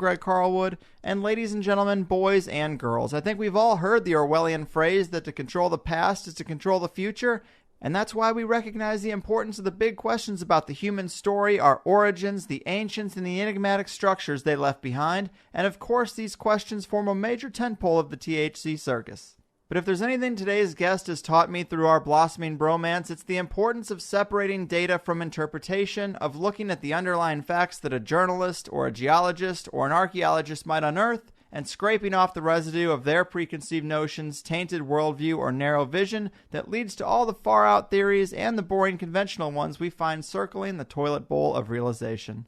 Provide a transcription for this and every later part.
Greg Carlwood, and ladies and gentlemen, boys and girls. I think we've all heard the Orwellian phrase that to control the past is to control the future, and that's why we recognize the importance of the big questions about the human story, our origins, the ancients, and the enigmatic structures they left behind, and of course these questions form a major tentpole of the THC circus. But if there's anything today's guest has taught me through our blossoming bromance, it's the importance of separating data from interpretation, of looking at the underlying facts that a journalist or a geologist or an archaeologist might unearth, and scraping off the residue of their preconceived notions, tainted worldview, or narrow vision that leads to all the far-out theories and the boring conventional ones we find circling the toilet bowl of realization.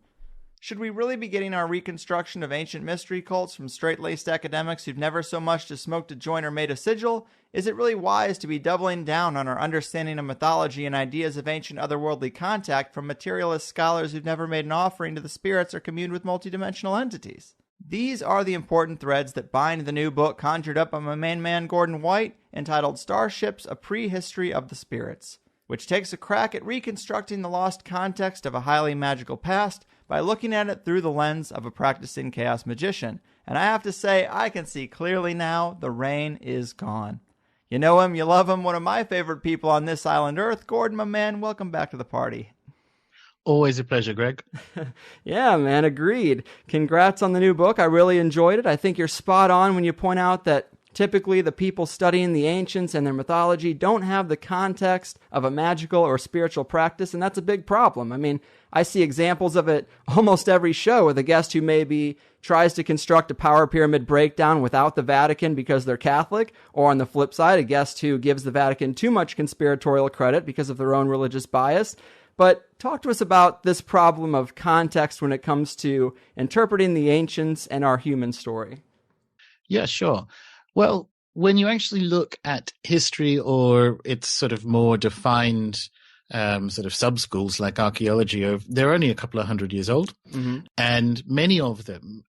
Should we really be getting our reconstruction of ancient mystery cults from straight-laced academics who've never so much as smoked a joint or made a sigil? Is it really wise to be doubling down on our understanding of mythology and ideas of ancient otherworldly contact from materialist scholars who've never made an offering to the spirits or communed with multidimensional entities? These are the important threads that bind the new book conjured up by my main man Gordon White, entitled Star.Ships, A Prehistory of the Spirits, which takes a crack at reconstructing the lost context of a highly magical past by looking at it through the lens of a practicing chaos magician. And I have to say, I can see clearly now the rain is gone. You know him, you love him, one of my favorite people on this island Earth. Gordon, my man, welcome back to the party. Always a pleasure, Greg. Yeah, man, agreed. Congrats on the new book. I really enjoyed it. I think you're spot on when you point out that typically the people studying the ancients and their mythology don't have the context of a magical or spiritual practice, and that's a big problem. I mean, I see examples of it almost every show with a guest who maybe tries to construct a power pyramid breakdown without the Vatican because they're Catholic, or on the flip side, a guest who gives the Vatican too much conspiratorial credit because of their own religious bias. But talk to us about this problem of context when it comes to interpreting the ancients and our human story. Yeah, sure. Well, when you actually look at history or its sort of more defined sort of sub-schools like archaeology, they're only a couple of hundred years old. Mm-hmm. And many of them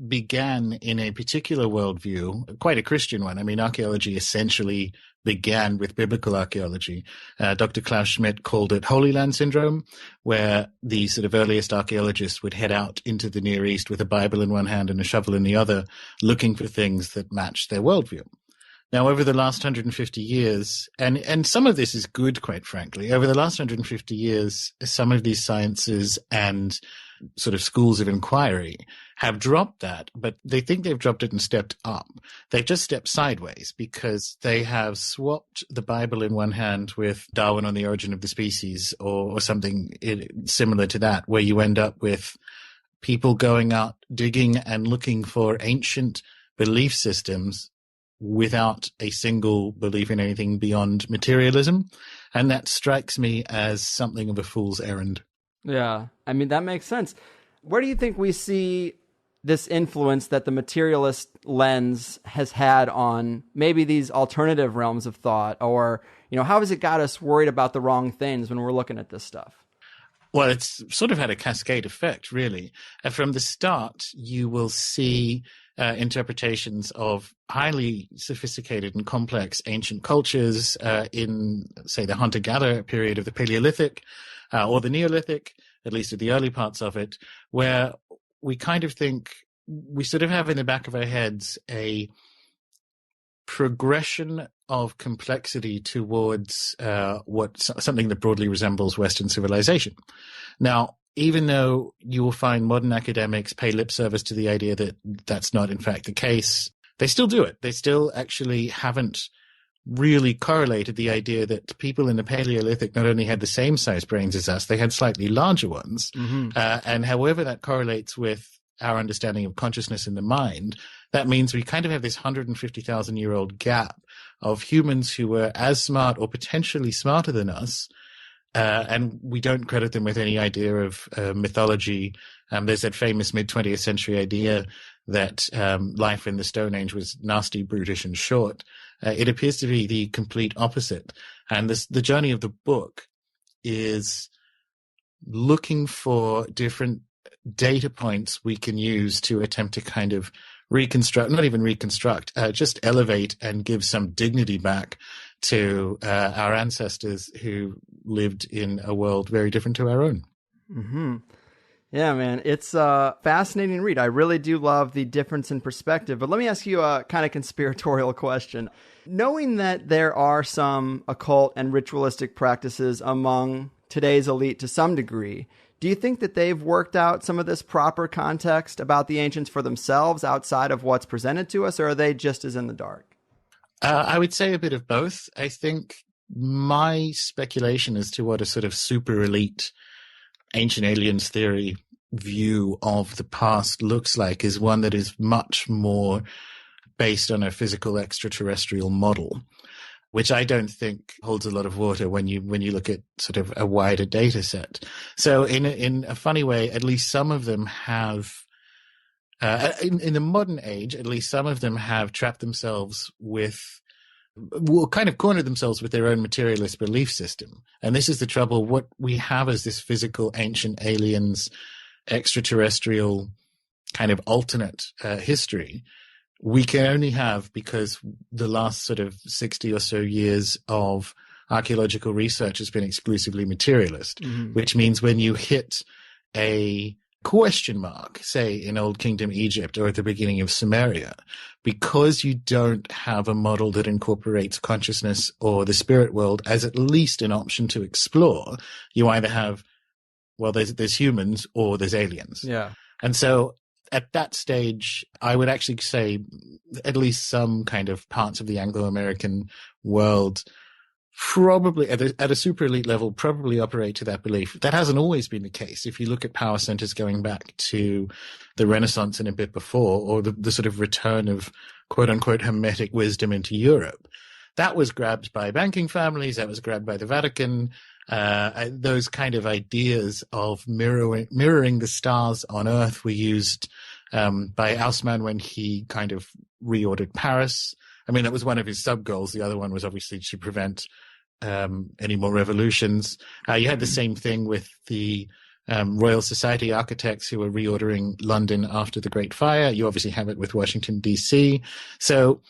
began in a particular worldview, quite a Christian one. I mean, archaeology essentially began with biblical archaeology. Dr. Klaus Schmidt called it Holy Land Syndrome, where the sort of earliest archaeologists would head out into the Near East with a Bible in one hand and a shovel in the other, looking for things that matched their worldview. Now, over the last 150 years, and some of this is good, quite frankly, over the last 150 years, some of these sciences and sort of schools of inquiry have dropped that, but they think they've dropped it and stepped up. They've just stepped sideways because they have swapped the Bible in one hand with Darwin on the Origin of the Species or something similar to that, where you end up with people going out digging and looking for ancient belief systems without a single belief in anything beyond materialism. And that strikes me as something of a fool's errand. Yeah, I mean, that makes sense. Where do you think we see this influence that the materialist lens has had on maybe these alternative realms of thought? Or, you know, how has it got us worried about the wrong things when we're looking at this stuff? Well, it's sort of had a cascade effect, really. From the start, you will see interpretations of highly sophisticated and complex ancient cultures in, say, the hunter-gatherer period of the Paleolithic or the Neolithic, at least at the early parts of it, where we kind of think we sort of have in the back of our heads a progression of complexity towards something that broadly resembles Western civilization. Now, even though you will find modern academics pay lip service to the idea that that's not in fact the case, they still do it. They still actually haven't really correlated the idea that people in the Paleolithic not only had the same size brains as us, they had slightly larger ones. Mm-hmm. And however that correlates with our understanding of consciousness in the mind, that means we kind of have this 150,000-year-old gap of humans who were as smart or potentially smarter than us, and we don't credit them with any idea of mythology. There's that famous mid-20th century idea that life in the Stone Age was nasty, brutish, and short. It appears to be the complete opposite. And the journey of the book is looking for different data points we can use to attempt to kind of not even reconstruct, just elevate and give some dignity back to our ancestors who lived in a world very different to our own. Mm-hmm. Yeah, man, it's a fascinating read. I really do love the difference in perspective. But let me ask you a kind of conspiratorial question. Knowing that there are some occult and ritualistic practices among today's elite to some degree, do you think that they've worked out some of this proper context about the ancients for themselves outside of what's presented to us, or are they just as in the dark? I would say a bit of both. I think my speculation as to what a sort of super elite ancient aliens theory view of the past looks like is one that is much more based on a physical extraterrestrial model, which I don't think holds a lot of water when you look at sort of a wider data set. So in a funny way, at least some of them have, in the modern age, at least some of them have trapped themselves with, will kind of corner themselves with their own materialist belief system. And this is the trouble. What we have as this physical ancient aliens, extraterrestrial kind of alternate history, we can only have because the last sort of 60 or so years of archaeological research has been exclusively materialist, which means when you hit a question mark, say in Old Kingdom Egypt or at the beginning of Sumeria, because you don't have a model that incorporates consciousness or the spirit world as at least an option to explore, you either have, well, there's humans or there's aliens. Yeah. And so at that stage, I would actually say at least some kind of parts of the Anglo-American world probably at a super elite level probably operate to that belief. That hasn't always been the case. If you look at power centers going back to the Renaissance and a bit before, or the sort of return of quote unquote hermetic wisdom into Europe, that was grabbed by banking families, that was grabbed by the Vatican. Those kind of ideas of mirroring the stars on Earth were used by Haussmann when he kind of reordered Paris. I mean, that was one of his sub-goals. The other one was obviously to prevent any more revolutions. You had the same thing with the Royal Society architects who were reordering London after the Great Fire. You obviously have it with Washington, D.C. So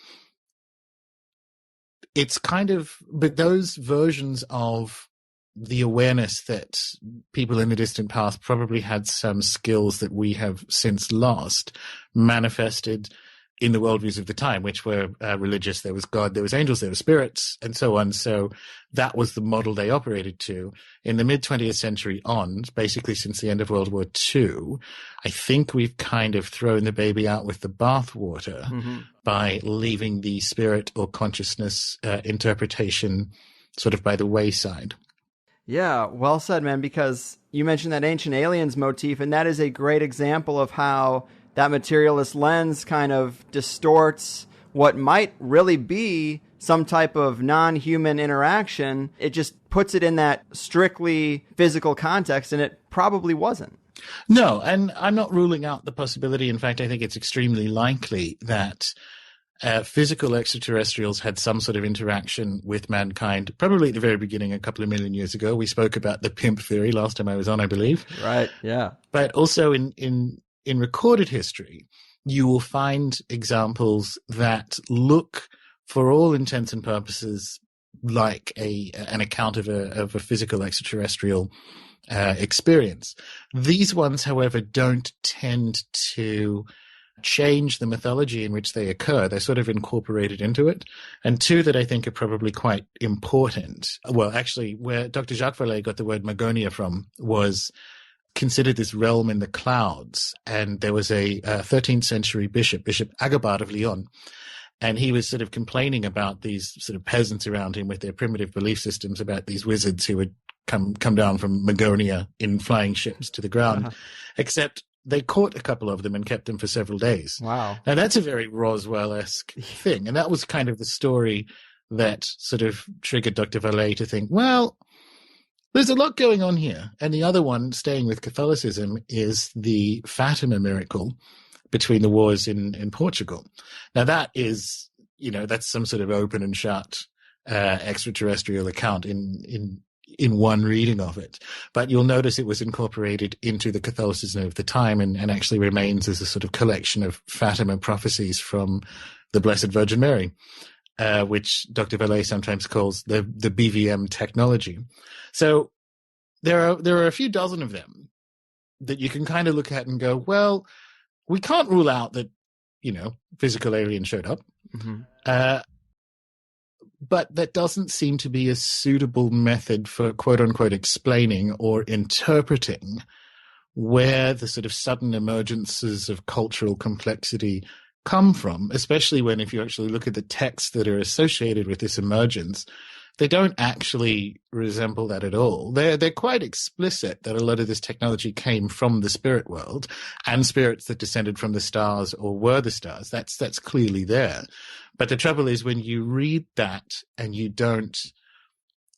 it's kind of, but those versions of the awareness that people in the distant past probably had some skills that we have since lost manifested in the worldviews of the time, which were religious. There was God, there was angels, there were spirits, and so on. So that was the model they operated to. In the mid-20th century on, basically since the end of World War II, I think we've kind of thrown the baby out with the bathwater by leaving the spirit or consciousness interpretation sort of by the wayside. Yeah, well said, man, because you mentioned that ancient aliens motif, and that is a great example of how that materialist lens kind of distorts what might really be some type of non-human interaction. It just puts it in that strictly physical context, and it probably wasn't. No, and I'm not ruling out the possibility. In fact, I think it's extremely likely that physical extraterrestrials had some sort of interaction with mankind, probably at the very beginning, a couple of million years ago. We spoke about the pimp theory last time I was on, I believe. Right, yeah. But also in recorded history, you will find examples that look, for all intents and purposes, like an account of a physical extraterrestrial experience. These ones, however, don't tend to change the mythology in which they occur. They're sort of incorporated into it. And two that I think are probably quite important. Well, actually, where Dr. Jacques Vallée got the word Magonia from was considered this realm in the clouds. And there was a 13th century Bishop Agobard of Lyon. And he was sort of complaining about these sort of peasants around him with their primitive belief systems about these wizards who would come down from Magonia in flying ships to the ground. Except they caught a couple of them and kept them for several days. Wow. Now, that's a very Roswell-esque thing. And that was kind of the story that sort of triggered Dr. Vallée to think, well, there's a lot going on here. And the other one, staying with Catholicism, is the Fatima miracle between the wars in Portugal. Now, that is, that's some sort of open and shut extraterrestrial account in one reading of it. But you'll notice it was incorporated into the Catholicism of the time and actually remains as a sort of collection of Fatima prophecies from the Blessed Virgin Mary, which Dr. Vallée sometimes calls the BVM technology. So there are a few dozen of them. that you can kind of look at and go, well, we can't rule out that, physical aliens showed up. Mm-hmm. But that doesn't seem to be a suitable method for quote unquote explaining or interpreting where the sort of sudden emergences of cultural complexity come from, especially when, if you actually look at the texts that are associated with this emergence, they don't actually resemble that at all. They're quite explicit that a lot of this technology came from the spirit world and spirits that descended from the stars or were the stars. That's clearly there. But the trouble is when you read that and you don't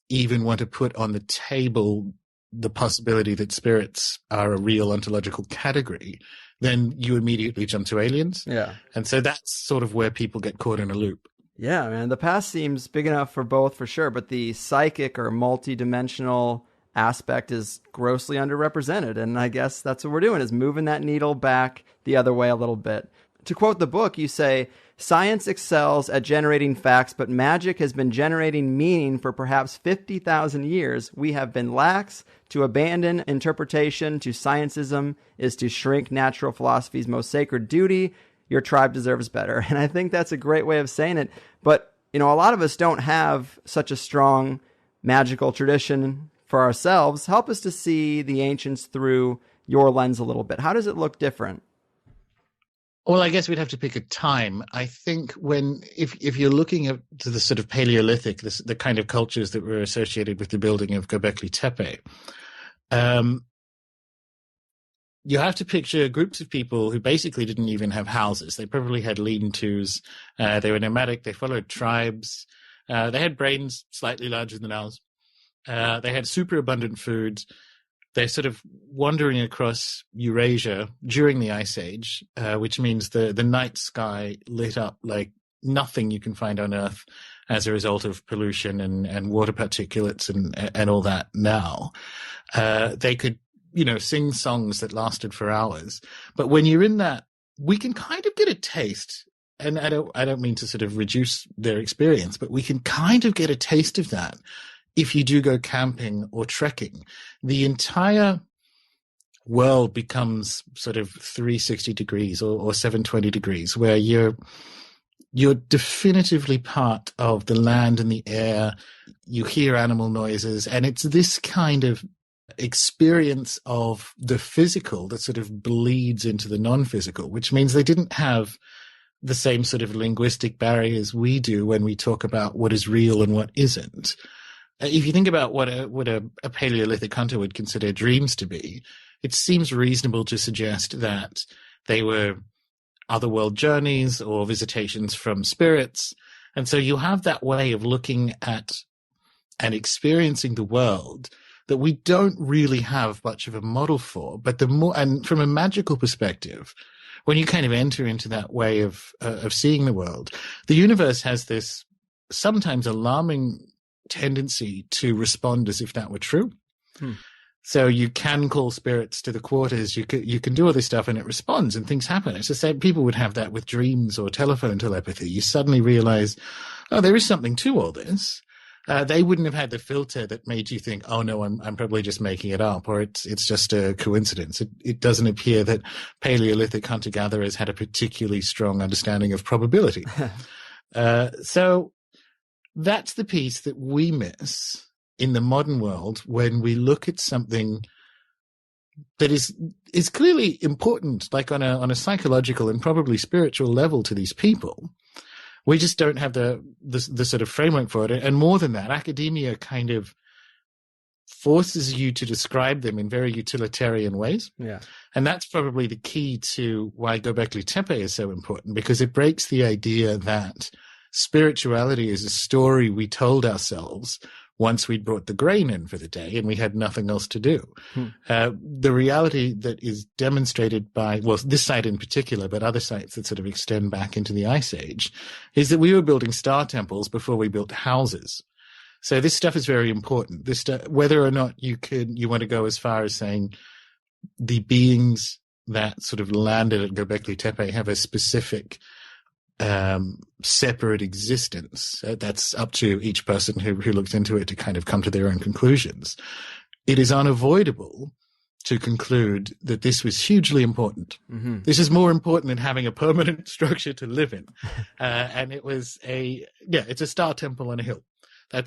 even want to put on the table the possibility that spirits are a real ontological category, then you immediately jump to aliens. Yeah. And so that's sort of where people get caught in a loop. Yeah, man. The past seems big enough for both, for sure, but the psychic or multi-dimensional aspect is grossly underrepresented. And I guess that's what we're doing, is moving that needle back the other way a little bit. To quote the book, you say, "Science excels at generating facts, but magic has been generating meaning for perhaps 50,000 years. We have been lax. To abandon interpretation to scientism is to shrink natural philosophy's most sacred duty. Your tribe deserves better." And I think that's a great way of saying it. But, a lot of us don't have such a strong magical tradition for ourselves. Help us to see the ancients through your lens a little bit. How does it look different? Well, I guess we'd have to pick a time. I think if you're looking at to the sort of Paleolithic, the kind of cultures that were associated with the building of Gobekli Tepe, you have to picture groups of people who basically didn't even have houses. They probably had lean-tos. They were nomadic. They followed tribes. They had brains slightly larger than ours. They had super abundant food. They're sort of wandering across Eurasia during the Ice Age, which means the night sky lit up like nothing you can find on Earth as a result of pollution and water particulates and all that now. They could, sing songs that lasted for hours. But when you're in that, we can kind of get a taste, and I don't mean to sort of reduce their experience, but we can kind of get a taste of that if you do go camping or trekking. The entire world becomes sort of 360 degrees or 720 degrees, where you're definitively part of the land and the air. You hear animal noises, and it's this kind of experience of the physical that sort of bleeds into the non-physical, which means they didn't have the same sort of linguistic barriers we do when we talk about what is real and what isn't. If you think about what a Paleolithic hunter would consider dreams to be, it seems reasonable to suggest that they were otherworld journeys or visitations from spirits. And so you have that way of looking at and experiencing the world that we don't really have much of a model for. But and from a magical perspective, when you kind of enter into that way of seeing the world, the universe has this sometimes alarming tendency to respond as if that were true. So you can call spirits to the quarters. You can do all this stuff and it responds and things happen. It's the same. People would have that with dreams or telephone telepathy. You suddenly realize, oh, there is something to all this. They wouldn't have had the filter that made you think, oh no, I'm probably just making it up, or it's just a coincidence. It doesn't appear that Paleolithic hunter-gatherers had a particularly strong understanding of probability. So that's the piece that we miss in the modern world when we look at something that is clearly important, like on a psychological and probably spiritual level to these people. We just don't have the sort of framework for it. And more than that, academia kind of forces you to describe them in very utilitarian ways. Yeah. And that's probably the key to why Gobekli Tepe is so important, because it breaks the idea that spirituality is a story we told ourselves once we'd brought the grain in for the day and we had nothing else to do. The reality that is demonstrated by, well, this site in particular, but other sites that sort of extend back into the Ice Age, is that we were building star temples before we built houses. So this stuff is very important. This stuff, whether or not you want to go as far as saying the beings that sort of landed at Gobekli Tepe have a specific separate existence. That's up to each person who looks into it to kind of come to their own conclusions. It is unavoidable to conclude that this was hugely important. Mm-hmm. This is more important than having a permanent structure to live in. And it was it's a star temple on a hill.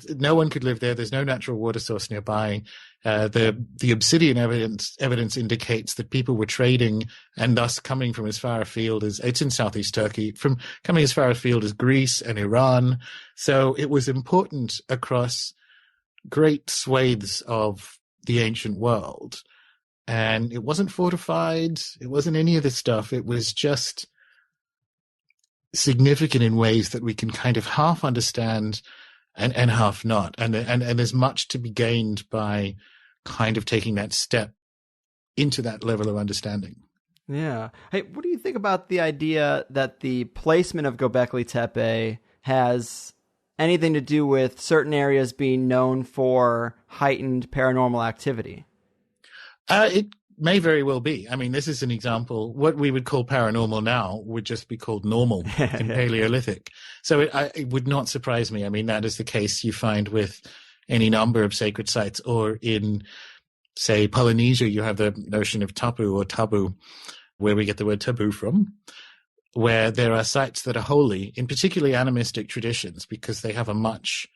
No one could live there. There's no natural water source nearby. The obsidian evidence indicates that people were trading and thus coming from as far afield as, it's in southeast Turkey, from coming as far afield as Greece and Iran. So it was important across great swathes of the ancient world. And it wasn't fortified. It wasn't any of this stuff. It was just significant in ways that we can kind of half understand and half not. And there's much to be gained by kind of taking that step into that level of understanding. Yeah. Hey, what do you think about the idea that the placement of Gobekli Tepe has anything to do with certain areas being known for heightened paranormal activity? It may very well be. I mean, this is an example. What we would call paranormal now would just be called normal in Paleolithic. So it would not surprise me. I mean, that is the case you find with any number of sacred sites, or in, say, Polynesia, you have the notion of tapu or tabu, where we get the word taboo from, where there are sites that are holy, in particularly animistic traditions, because they have a much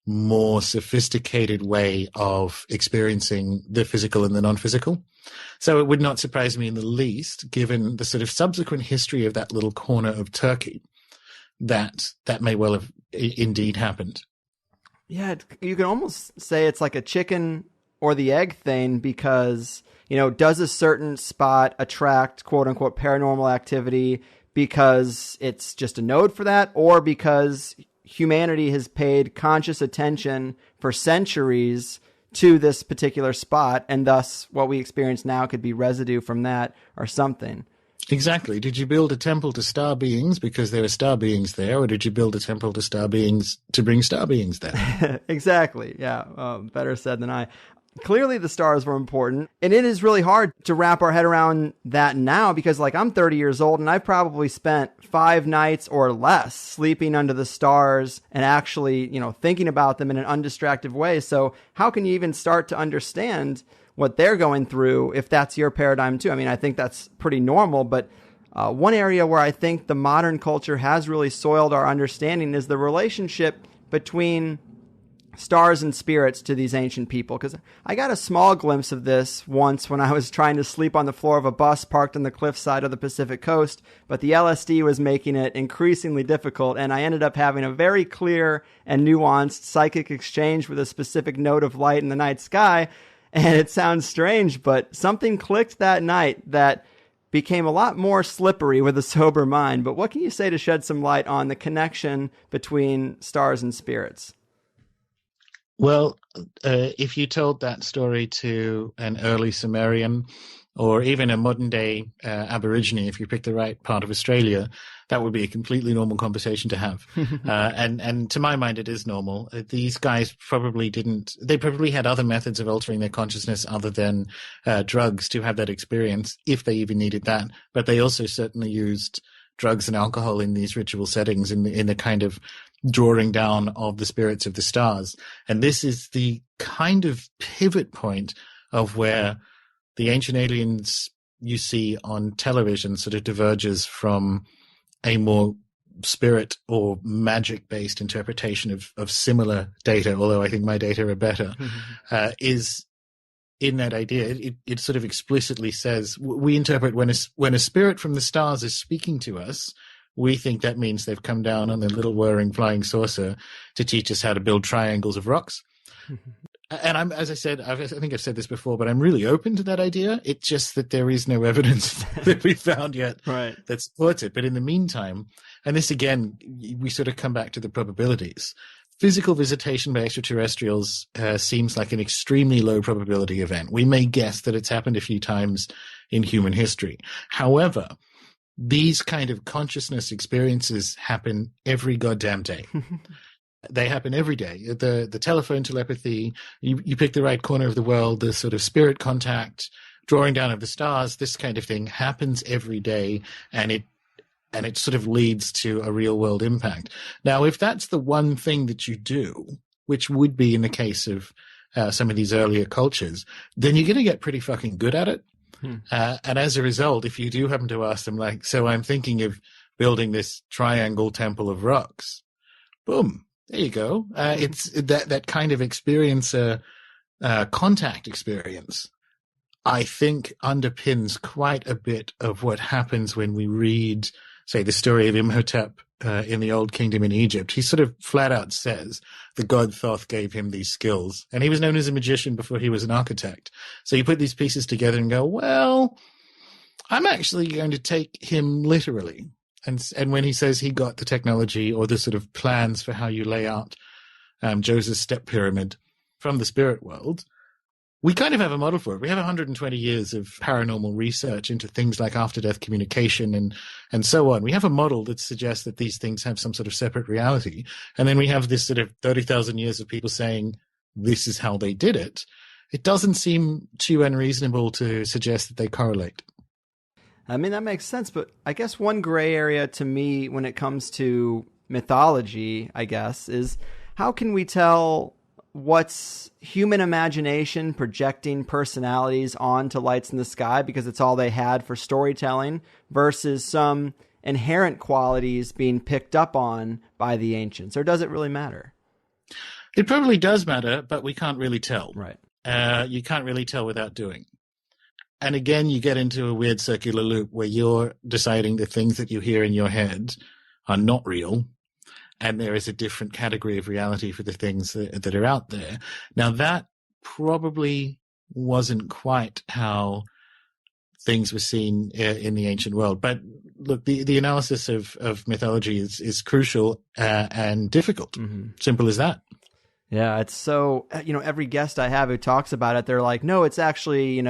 more sophisticated way of experiencing the physical and the non-physical. So it would not surprise me in the least, given the sort of subsequent history of that little corner of Turkey, that may well have indeed happened. Yeah, you can almost say it's like a chicken or the egg thing, because, does a certain spot attract quote unquote paranormal activity because it's just a node for that, or because humanity has paid conscious attention for centuries to this particular spot, and thus what we experience now could be residue from that or something. Exactly. Did you build a temple to star beings because there were star beings there, or did you build a temple to star beings to bring star beings there? Exactly. Yeah. Better said than I. Clearly the stars were important, and it is really hard to wrap our head around that now, because I'm 30 years old and I've probably spent 5 nights or less sleeping under the stars and actually, thinking about them in an undistracted way. So how can you even start to understand what they're going through if that's your paradigm too? I mean, I think that's pretty normal, but one area where I think the modern culture has really soiled our understanding is the relationship between stars and spirits to these ancient people. Because I got a small glimpse of this once when I was trying to sleep on the floor of a bus parked on the cliffside of the Pacific coast, but the LSD was making it increasingly difficult, and I ended up having a very clear and nuanced psychic exchange with a specific node of light in the night sky. And it sounds strange, but something clicked that night that became a lot more slippery with a sober mind. But what can you say to shed some light on the connection between stars and spirits? Well, if you told that story to an early Sumerian, or even a modern day Aborigine, if you pick the right part of Australia, that would be a completely normal conversation to have. And to my mind, it is normal. These guys probably had other methods of altering their consciousness other than drugs to have that experience, if they even needed that. But they also certainly used drugs and alcohol in these ritual settings, in the kind of drawing down of the spirits of the stars. And this is the kind of pivot point of where the ancient aliens you see on television sort of diverges from a more spirit or magic based interpretation of similar data, although I think my data are better, is in that idea. It sort of explicitly says, we interpret when a spirit from the stars is speaking to us, we think that means they've come down on their little whirring flying saucer to teach us how to build triangles of rocks. And as I said, I think I've said this before, but I'm really open to that idea. It's just that there is no evidence that we found yet that supports it. But in the meantime, and this again, we sort of come back to the probabilities. Physical visitation by extraterrestrials seems like an extremely low probability event. We may guess that it's happened a few times in human history. However, these kind of consciousness experiences happen every goddamn day. They happen every day. The telephone telepathy, you pick the right corner of the world, the sort of spirit contact, drawing down of the stars, this kind of thing happens every day, and it sort of leads to a real world impact. Now, if that's the one thing that you do, which would be in the case of some of these earlier cultures, then you're going to get pretty fucking good at it. And as a result, if you do happen to ask them, like, so I'm thinking of building this triangle temple of rocks, boom, there you go. It's that kind of experience, contact experience, I think underpins quite a bit of what happens when we read, say, the story of Imhotep in the Old Kingdom in Egypt. He sort of flat out says the god Thoth gave him these skills, and he was known as a magician before he was an architect. So you put these pieces together and go, well, I'm actually going to take him literally. And when he says he got the technology or the sort of plans for how you lay out Joseph's step pyramid from the spirit world, we kind of have a model for it. We have 120 years of paranormal research into things like after-death communication and so on. We have a model that suggests that these things have some sort of separate reality. And then we have this sort of 30,000 years of people saying this is how they did it. It doesn't seem too unreasonable to suggest that they correlate. I mean, that makes sense, but I guess one gray area to me when it comes to mythology, I guess, is how can we tell what's human imagination projecting personalities onto lights in the sky because it's all they had for storytelling versus some inherent qualities being picked up on by the ancients? Or does it really matter? It probably does matter, but we can't really tell. Right. You can't really tell without doing. And again, you get into a weird circular loop where you're deciding the things that you hear in your head are not real, and there is a different category of reality for the things that are out there. Now, that probably wasn't quite how things were seen in the ancient world. But look, the analysis of mythology is crucial and difficult. Mm-hmm. Simple as that. Yeah, it's so, every guest I have who talks about it, they're like, no, it's actually,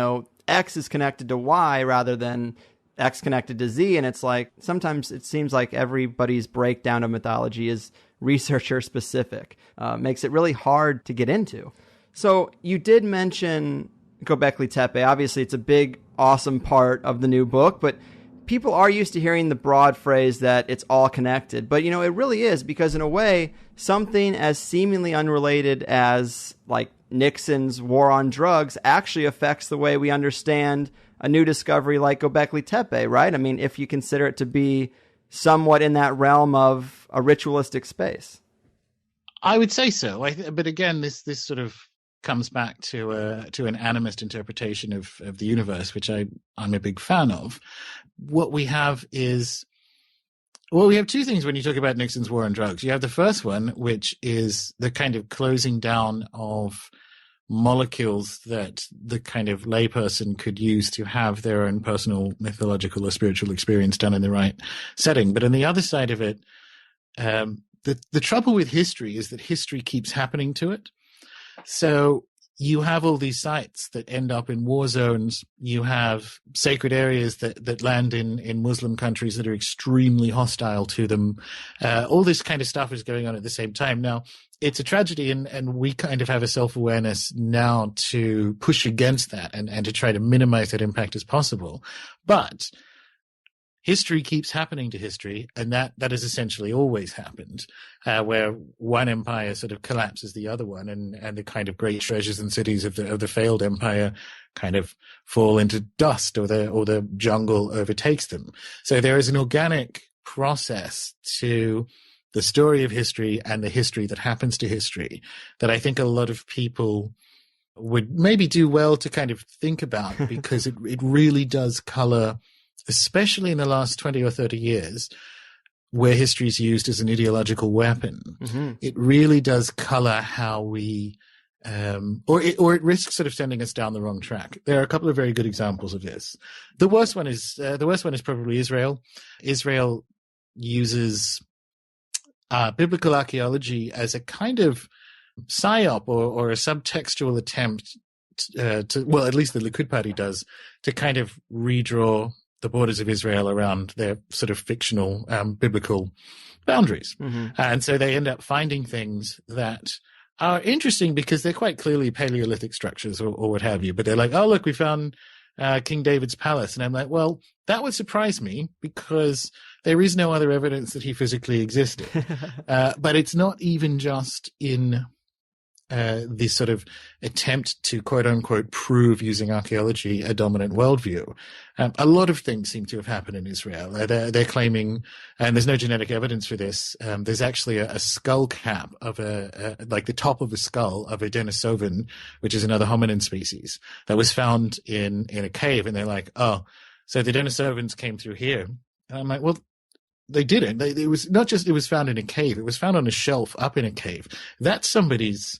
X is connected to Y rather than X connected to Z. And it's like, sometimes it seems like everybody's breakdown of mythology is researcher specific. Makes it really hard to get into. So you did mention Gobekli Tepe. Obviously, it's a big, awesome part of the new book, but people are used to hearing the broad phrase that it's all connected. But, it really is, because in a way, something as seemingly unrelated as like Nixon's war on drugs actually affects the way we understand a new discovery like Gobekli Tepe, right? I mean, if you consider it to be somewhat in that realm of a ritualistic space. I would say so. But again, this sort of comes back to an animist interpretation of the universe, which I'm a big fan of. What we have is, we have two things when you talk about Nixon's war on drugs. You have the first one, which is the kind of closing down of molecules that the kind of layperson could use to have their own personal mythological or spiritual experience done in the right setting. But on the other side of it, the trouble with history is that history keeps happening to it. So you have all these sites that end up in war zones. You have sacred areas that land in Muslim countries that are extremely hostile to them. All this kind of stuff is going on at the same time. Now, it's a tragedy, and we kind of have a self-awareness now to push against that and to try to minimize that impact as possible. But history keeps happening to history, and that has essentially always happened, where one empire sort of collapses the other one, and the kind of great treasures and cities of the failed empire kind of fall into dust, or the jungle overtakes them. So there is an organic process to the story of history and the history that happens to history that I think a lot of people would maybe do well to kind of think about, because it really does color, especially in the last 20 or 30 years, where history is used as an ideological weapon. Mm-hmm. It really does color how we, or it risks sort of sending us down the wrong track. There are a couple of very good examples of this. The worst one is probably Israel. Israel uses biblical archaeology as a kind of psyop or a subtextual attempt to, at least the Likud Party does, to kind of redraw the borders of Israel around their sort of fictional biblical boundaries. Mm-hmm. And so they end up finding things that are interesting because they're quite clearly Paleolithic structures or what have you. But they're like, oh, look, we found King David's palace. And I'm like, well, that would surprise me because there is no other evidence that he physically existed. But it's not even just in this sort of attempt to quote unquote prove using archaeology a dominant worldview. A lot of things seem to have happened in Israel. They're claiming, and there's no genetic evidence for this. There's actually a skull cap of like the top of a skull of a Denisovan, which is another hominin species that was found in a cave. And they're like, oh, so the Denisovans came through here. And I'm like, well, they didn't. It was not just it was found in a cave. It was found on a shelf up in a cave. That's somebody's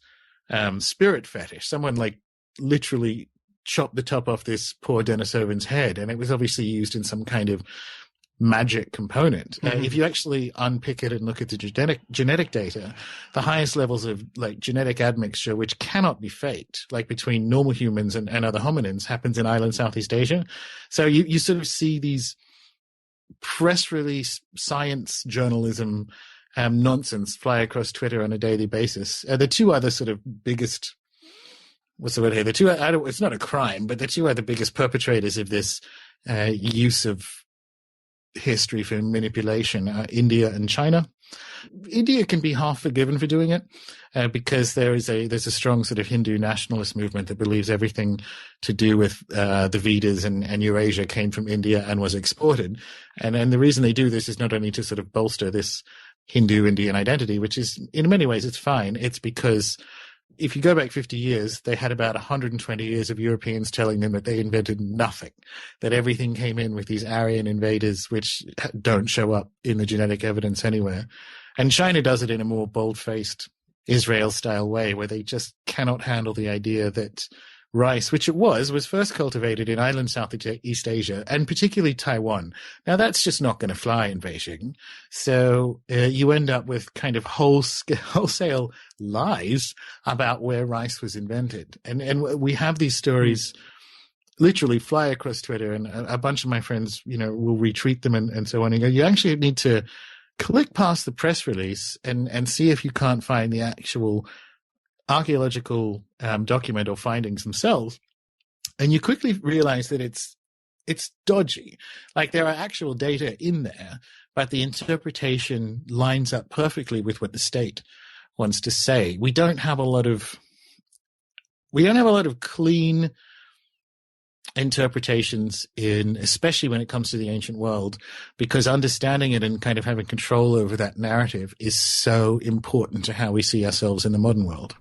spirit fetish. Someone like literally chopped the top off this poor Denisovan's head, and it was obviously used in some kind of magic component. If you actually unpick it and look at the genetic data, the highest levels of like genetic admixture, which cannot be faked, like between normal humans and other hominins, happens in island Southeast Asia. So you sort of see these press release science journalism nonsense fly across Twitter on a daily basis. The two other sort of biggest, what's the word here? It's not a crime, but the two other biggest perpetrators of this use of history for manipulation are India and China. India can be half forgiven for doing it because there's a strong sort of Hindu nationalist movement that believes everything to do with the Vedas and Eurasia came from India and was exported. And the reason they do this is not only to sort of bolster this Hindu Indian identity, which is in many ways it's fine. It's because if you go back 50 years, they had about 120 years of Europeans telling them that they invented nothing, that everything came in with these Aryan invaders, which don't show up in the genetic evidence anywhere. And China does it in a more bold-faced Israel-style way, where they just cannot handle the idea that rice, which it was first cultivated in island Southeast Asia, and particularly Taiwan. Now, that's just not going to fly in Beijing. So you end up with kind of wholesale lies about where rice was invented. And we have these stories literally fly across Twitter, and a bunch of my friends, will retweet them and so on. And you actually need to click past the press release and see if you can't find the actual archaeological document or findings themselves, and you quickly realize that it's dodgy. Like there are actual data in there, but the interpretation lines up perfectly with what the state wants to say. We don't have a lot of clean interpretations especially when it comes to the ancient world, because understanding it and kind of having control over that narrative is so important to how we see ourselves in the modern world.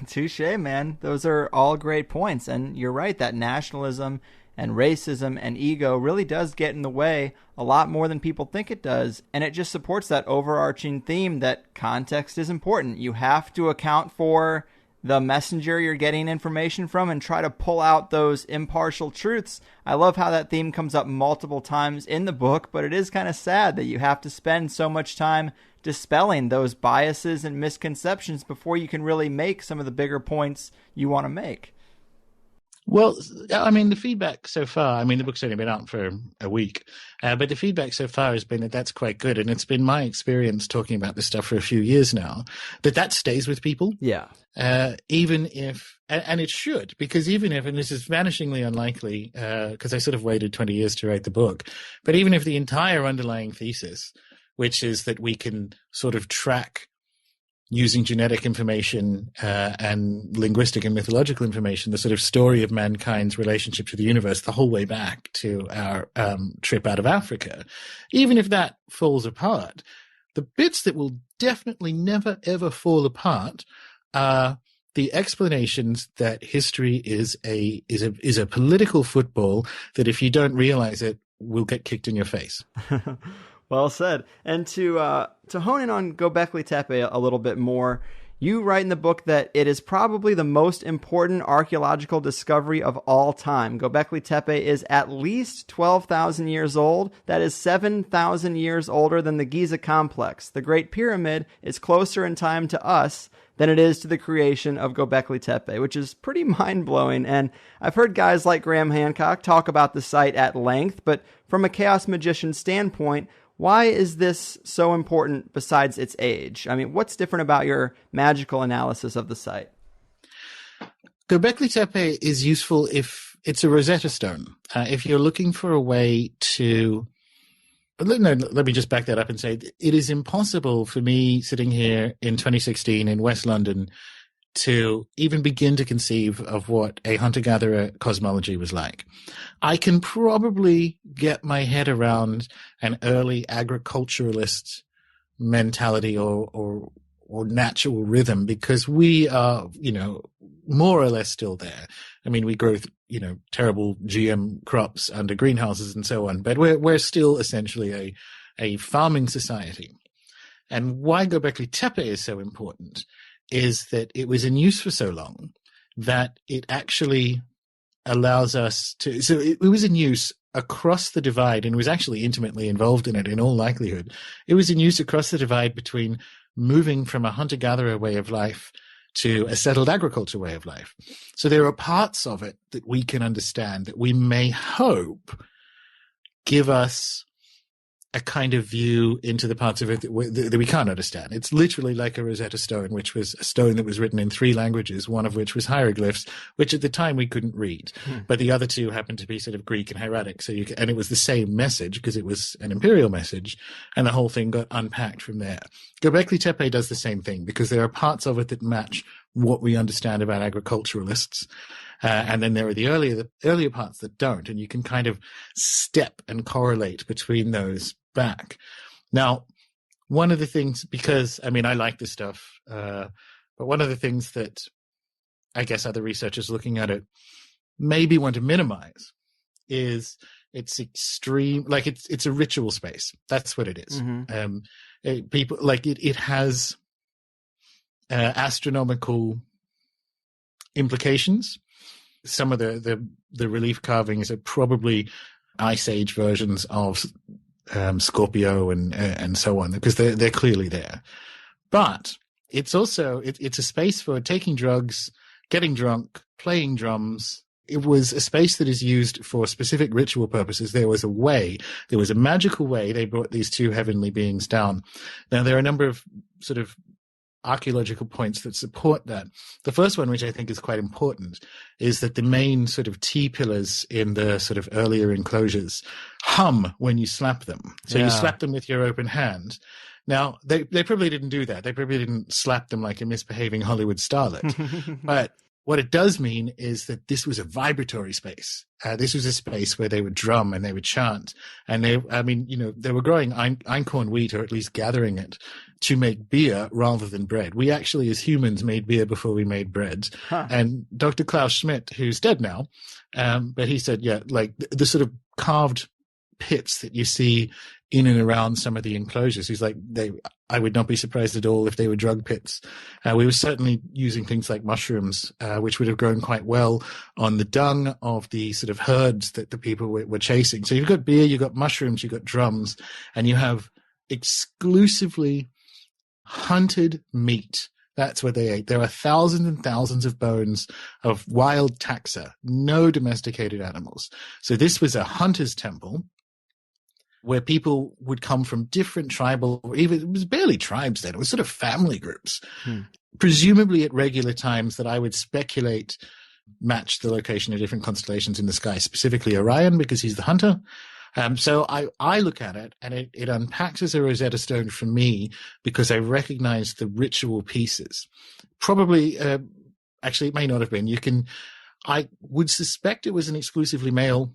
Touche, man. Those are all great points. And you're right, that nationalism and racism and ego really does get in the way a lot more than people think it does. And it just supports that overarching theme that context is important. You have to account for the messenger you're getting information from and try to pull out those impartial truths. I love how that theme comes up multiple times in the book, but it is kind of sad that you have to spend so much time dispelling those biases and misconceptions before you can really make some of the bigger points you want to make. Well, I mean, the feedback so far, the book's only been out for a week, but the feedback so far has been that that's quite good. And it's been my experience talking about this stuff for a few years now, that stays with people. Yeah. Even if, and it should, because even if, and this is vanishingly unlikely, because I sort of waited 20 years to write the book, but even if the entire underlying thesis, which is that we can sort of track using genetic information and linguistic and mythological information, the sort of story of mankind's relationship to the universe the whole way back to our trip out of Africa. Even if that falls apart, the bits that will definitely never, ever fall apart are the explanations that history is a political football that if you don't realize it, will get kicked in your face. Well said. And to hone in on Gobekli Tepe a little bit more, you write in the book that it is probably the most important archaeological discovery of all time. Gobekli Tepe is at least 12,000 years old. That is 7,000 years older than the Giza complex. The Great Pyramid is closer in time to us than it is to the creation of Gobekli Tepe, which is pretty mind-blowing. And I've heard guys like Graham Hancock talk about the site at length, but from a chaos magician standpoint, why is this so important besides its age? I mean, what's different about your magical analysis of the site? Gobekli Tepe is useful if it's a Rosetta Stone. If you're looking for a way to... No, let me just back that up and say it is impossible for me sitting here in 2016 in West London to even begin to conceive of what a hunter-gatherer cosmology was like. I can probably get my head around an early agriculturalist mentality or natural rhythm, because we are, more or less still there. I mean, we grow, terrible GM crops under greenhouses and so on, but we're still essentially a farming society. And why Gobekli Tepe is so important is that it was in use for so long that it actually allows us to, so it was in use across the divide, and was actually intimately involved in it in all likelihood. It was in use across the divide between moving from a hunter-gatherer way of life to a settled agriculture way of life. So there are parts of it that we can understand that we may hope give us a kind of view into the parts of it that we can't understand. It's literally like a Rosetta Stone, which was a stone that was written in 3 languages, one of which was hieroglyphs, which at the time we couldn't read. But the other 2 happened to be sort of Greek and hieratic. And it was the same message because it was an imperial message, and the whole thing got unpacked from there. Gobekli Tepe does the same thing because there are parts of it that match what we understand about agriculturalists. And then there are the earlier parts that don't, and you can kind of step and correlate between those back. Now, one of the things, because I like this stuff, but one of the things that I guess other researchers looking at it maybe want to minimize is it's extreme, like it's a ritual space. That's what it is. Mm-hmm. It has astronomical implications. Some of the relief carvings are probably Ice Age versions of Scorpio and so on, because they're clearly there. But it's also it's a space for taking drugs, getting drunk, playing drums. It was a space that is used for specific ritual purposes. There was a magical way they brought these 2 heavenly beings down. Now, there are a number of sort of archaeological points that support that. The first one, which I think is quite important, is that the main sort of T-pillars in the sort of earlier enclosures hum when you slap them. So you slap them with your open hand. Now, they probably didn't do that. They probably didn't slap them like a misbehaving Hollywood starlet. But what it does mean is that this was a vibratory space. This was a space where they would drum and they would chant. And they were growing einkorn wheat, or at least gathering it, to make beer rather than bread. We actually, as humans, made beer before we made bread. Huh. And Dr. Klaus Schmidt, who's dead now, but he said, the sort of carved pits that you see in and around some of the enclosures, he's like, I would not be surprised at all if they were drug pits. We were certainly using things like mushrooms, which would have grown quite well on the dung of the sort of herds that the people were chasing. So you've got beer, you've got mushrooms, you've got drums, and you have exclusively hunted meat. That's what they ate. There are thousands and thousands of bones of wild taxa, no domesticated animals. So this was a hunter's temple where people would come from different tribal, or even, it was barely tribes then, it was sort of family groups, presumably at regular times that I would speculate matched the location of different constellations in the sky, specifically Orion, because he's the hunter. So I look at it, and it unpacks as a Rosetta Stone for me because I recognize the ritual pieces. Probably, actually, it may not have been. I would suspect it was an exclusively male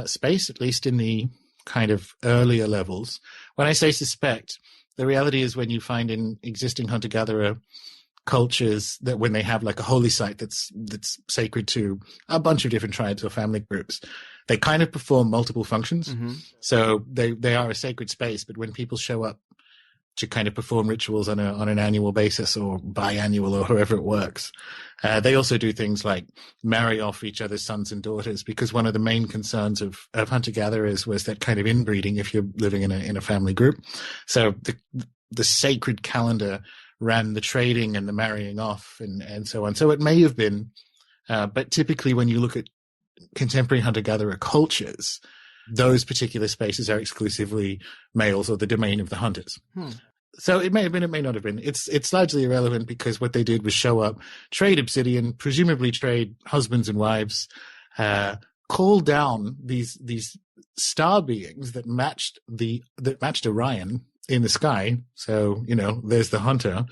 space, at least in the kind of earlier levels. When I say suspect, the reality is when you find in existing hunter-gatherer cultures that when they have like a holy site that's sacred to a bunch of different tribes or family groups, they kind of perform multiple functions. Mm-hmm. So they are a sacred space, but when people show up to kind of perform rituals on an annual basis or biannual or however it works, they also do things like marry off each other's sons and daughters, because one of the main concerns of hunter-gatherers was that kind of inbreeding if you're living in a family group. So the sacred calendar ran the trading and the marrying off and so on. So it may have been, but typically when you look at contemporary hunter-gatherer cultures, those particular spaces are exclusively males or the domain of the hunters. So it may have been, it may not have been. It's largely irrelevant because what they did was show up, trade obsidian, presumably trade husbands and wives, call down these star beings that matched Orion in the sky. So, there's the hunter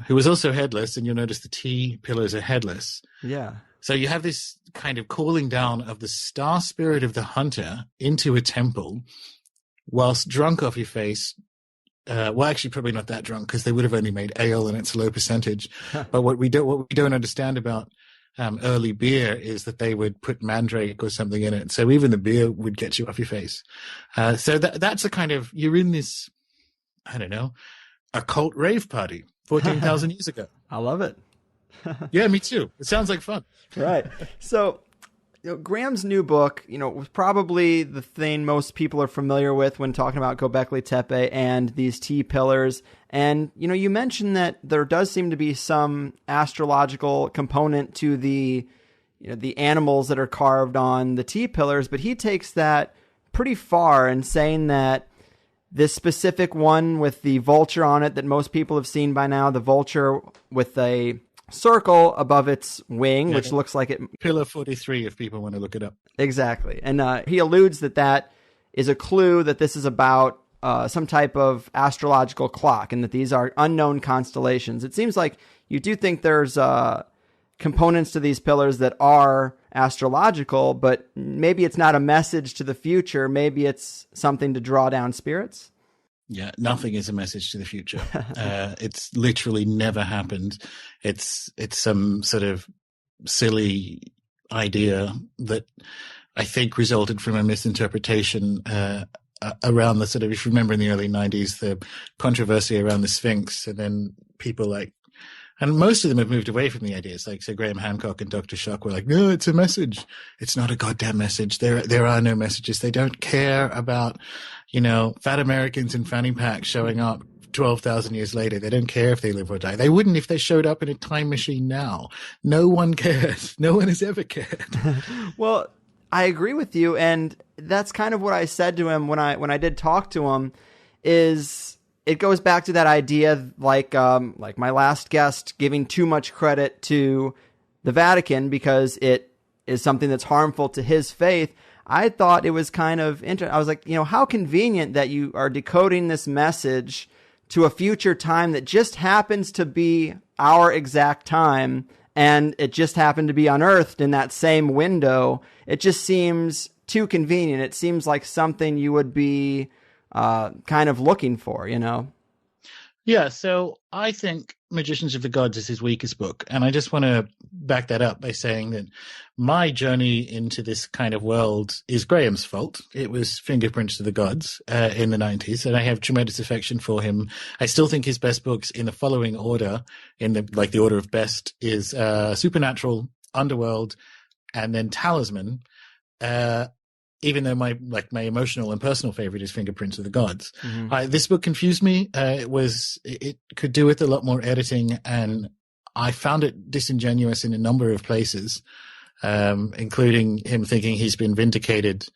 who was also headless, and you'll notice the T pillars are headless. Yeah. So you have this kind of calling down of the star spirit of the hunter into a temple whilst drunk off your face. Well, actually, probably not that drunk, because they would have only made ale and it's a low percentage. But what we don't understand about early beer is that they would put mandrake or something in it. So even the beer would get you off your face. So that's a kind of, you're in this, I don't know, occult rave party 14,000 years ago. I love it. Yeah, me too. It sounds like fun. Right. So, Graham's new book, was probably the thing most people are familiar with when talking about Gobekli Tepe and these T pillars. And, you mentioned that there does seem to be some astrological component to the animals that are carved on the T pillars, but he takes that pretty far in saying that this specific one with the vulture on it that most people have seen by now, the vulture with a circle above its wing, which looks like it. Pillar 43, if people want to look it up. Exactly. And he alludes that is a clue that this is about some type of astrological clock and that these are unknown constellations. It seems like you do think there's components to these pillars that are astrological, but maybe it's not a message to the future. Maybe it's something to draw down spirits. Yeah, nothing is a message to the future. It's literally never happened. It's some sort of silly idea that I think resulted from a misinterpretation around the sort of, if you remember in the early 90s, the controversy around the Sphinx, and then people and most of them have moved away from the ideas. Like, so Graham Hancock and Dr. Shock were like, no, it's a message. It's not a goddamn message. There are no messages. They don't care about, fat Americans in fanny packs showing up 12,000 years later. They don't care if they live or die. They wouldn't if they showed up in a time machine now. No one cares. No one has ever cared. Well, I agree with you. And that's kind of what I said to him when I did talk to him, is it goes back to that idea, like my last guest, giving too much credit to the Vatican because it is something that's harmful to his faith. I thought it was kind of interesting. I was like, how convenient that you are decoding this message to a future time that just happens to be our exact time, and it just happened to be unearthed in that same window. It just seems too convenient. It seems like something you would be kind of looking for, Yeah, so I think Magicians of the Gods is his weakest book, and I just want to back that up by saying that my journey into this kind of world is Graham's fault. It was Fingerprints of the Gods in the 90s, and I have tremendous affection for him. I still think his best books in the following order, the order of best, is Supernatural, Underworld, and then Talisman. Even though my emotional and personal favorite is Fingerprints of the Gods. Mm-hmm. This book confused me. It could do with a lot more editing, and I found it disingenuous in a number of places, including him thinking he's been vindicated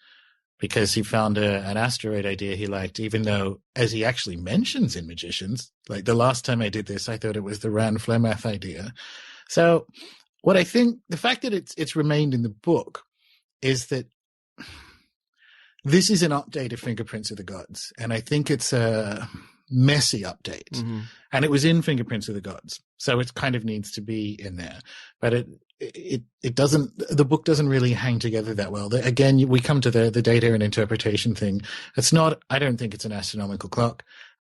because he found an asteroid idea he liked, even though, as he actually mentions in Magicians, like the last time I did this, I thought it was the Rand Flemath idea. So what I think, the fact that it's remained in the book is that this is an update of Fingerprints of the Gods, and I think it's a messy update. Mm-hmm. And it was in Fingerprints of the Gods, so it kind of needs to be in there. But it doesn't. The book doesn't really hang together that well. Again, we come to the data and interpretation thing. It's not. I don't think it's an astronomical clock.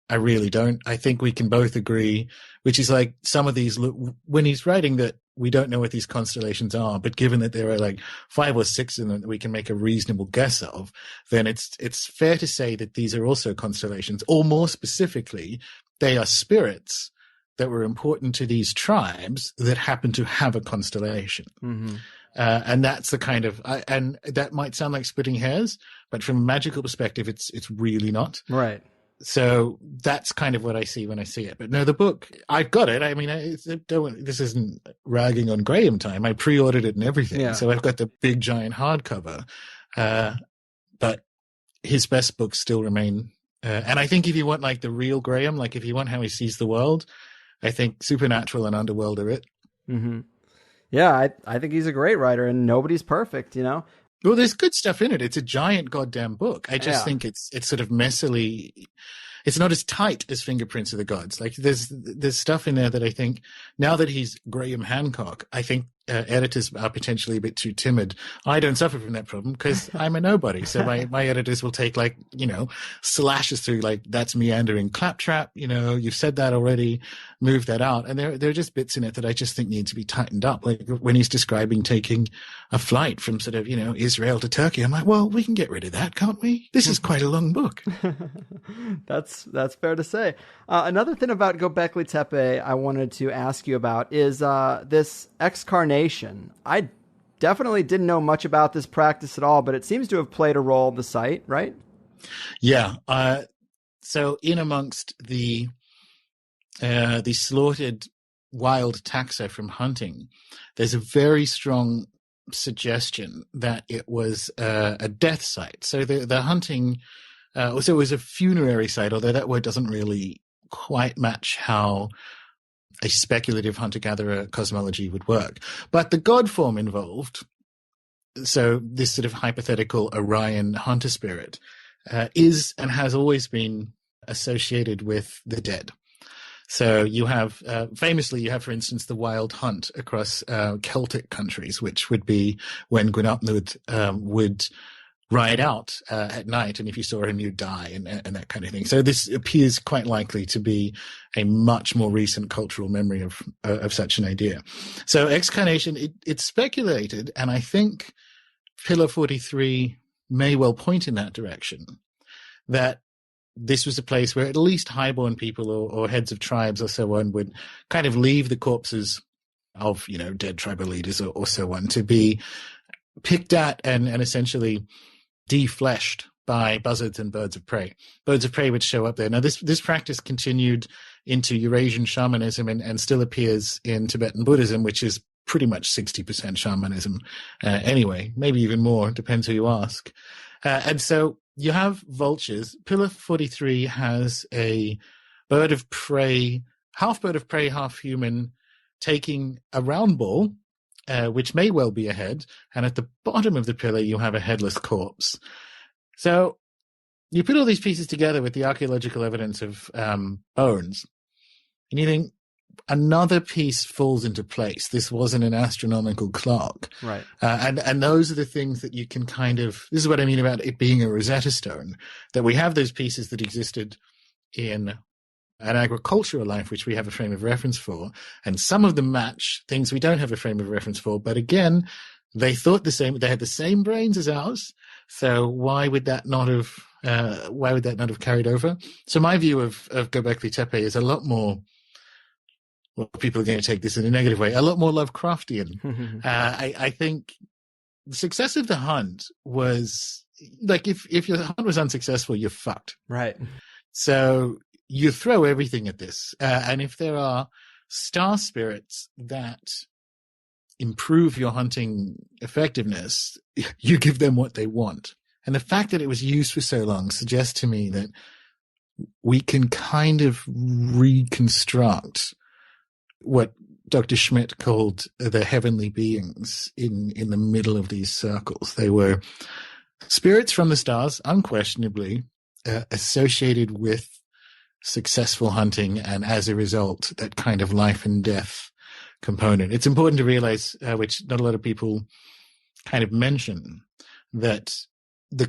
I really don't. I think we can both agree, which is like some of these, when he's writing that we don't know what these constellations are, but given that there are like 5 or 6 in them that we can make a reasonable guess of, then it's fair to say that these are also constellations, or more specifically, they are spirits that were important to these tribes that happen to have a constellation. Mm-hmm. And that's the kind of, and that might sound like splitting hairs, but from a magical perspective, it's really not. Right. So that's kind of what I see when I see it. But no, the book, I've got it. I mean, this isn't ragging on Graham time. I pre-ordered it and everything. Yeah. So I've got the big giant hardcover. But his best books still remain. And I think if you want like the real Graham, like if you want how he sees the world, I think Supernatural and Underworld are it. Mm-hmm. Yeah, I think he's a great writer, and nobody's perfect, Well, there's good stuff in it. It's a giant goddamn book. I just think it's sort of messily. it's not as tight as Fingerprints of the Gods. Like there's stuff in there that I think, now that he's Graham Hancock, I think editors are potentially a bit too timid. I don't suffer from that problem because I'm a nobody. So my editors will take slashes through that's meandering claptrap. You've said that already, move that out. And there are just bits in it that I just think need to be tightened up. Like when he's describing taking a flight from sort of, Israel to Turkey, I'm like, well, we can get rid of that, can't we? This is quite a long book. That's fair to say. Another thing about Gobekli Tepe I wanted to ask you about is this excarnation. I definitely didn't know much about this practice at all, but it seems to have played a role in the site, right? Yeah. So in amongst the slaughtered wild taxa from hunting, there's a very strong suggestion that it was a death site. So the hunting, so it was a funerary site, although that word doesn't really quite match how a speculative hunter-gatherer cosmology would work. But the god form involved, so this sort of hypothetical Orion hunter spirit, is and has always been associated with the dead. So you have, famously, for instance, the wild hunt across Celtic countries, which would be when Gwynapnwd would ride out at night, and if you saw him, you'd die, and that kind of thing. So this appears quite likely to be a much more recent cultural memory of such an idea. So excarnation, it's speculated, and I think Pillar 43 may well point in that direction, that this was a place where at least highborn people or heads of tribes or so on would kind of leave the corpses of, dead tribal leaders or so on to be picked at and essentially defleshed by buzzards and birds of prey. Birds of prey would show up there. Now, this practice continued into Eurasian shamanism and still appears in Tibetan Buddhism, which is pretty much 60% shamanism anyway, maybe even more, depends who you ask. And so you have vultures. Pillar 43 has a bird of prey, half human, taking a round ball, which may well be a head, and at the bottom of the pillar you have a headless corpse. So you put all these pieces together with the archaeological evidence of bones, and you think another piece falls into place. This wasn't an astronomical clock. Right. And those are the things that you can this is what I mean about it being a Rosetta Stone, that we have those pieces that existed in an agricultural life, which we have a frame of reference for, and some of them match things we don't have a frame of reference for. But again, they thought the same. They had the same brains as ours. So why would that not have carried over? So my view of Gobekli Tepe is a lot more. Well, people are going to take this in a negative way. A lot more Lovecraftian. I think the success of the hunt was if your hunt was unsuccessful, you're fucked. Right. So you throw everything at this. And if there are star spirits that improve your hunting effectiveness, you give them what they want. And the fact that it was used for so long suggests to me that we can kind of reconstruct what Dr. Schmidt called the heavenly beings in the middle of these circles. They were spirits from the stars, unquestionably, associated with successful hunting, and as a result, that kind of life and death component. It's important to realize, which not a lot of people kind of mention, that the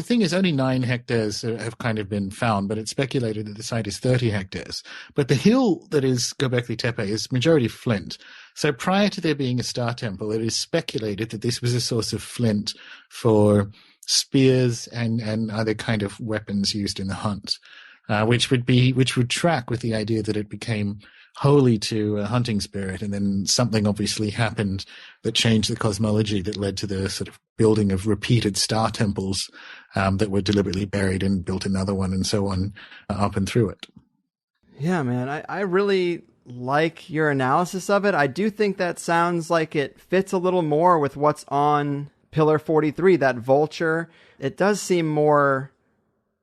thing is only 9 hectares have kind of been found, but it's speculated that the site is 30 hectares. But the hill that is Gobekli Tepe is majority flint. So prior to there being a star temple, it is speculated that this was a source of flint for spears and other kind of weapons used in the hunt, which would track with the idea that it became holy to a hunting spirit, and then something obviously happened that changed the cosmology that led to the sort of building of repeated star temples that were deliberately buried and built another one and so on up and through it. Yeah, man, I really like your analysis of it. I do think that sounds like it fits a little more with what's on Pillar 43, that vulture. It does seem more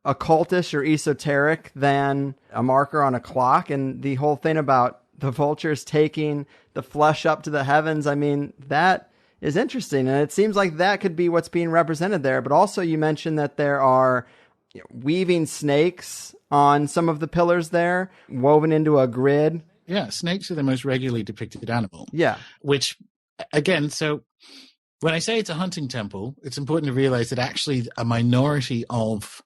occultish or esoteric than a marker on a clock, and the whole thing about the vultures taking the flesh up to the heavens, I mean, that is interesting, and it seems like that could be what's being represented there. But also you mentioned that there are weaving snakes on some of the pillars there, woven into a grid. Yeah, snakes are the most regularly depicted animal. Yeah. Which, again, so when I say it's a hunting temple, it's important to realize that actually a minority of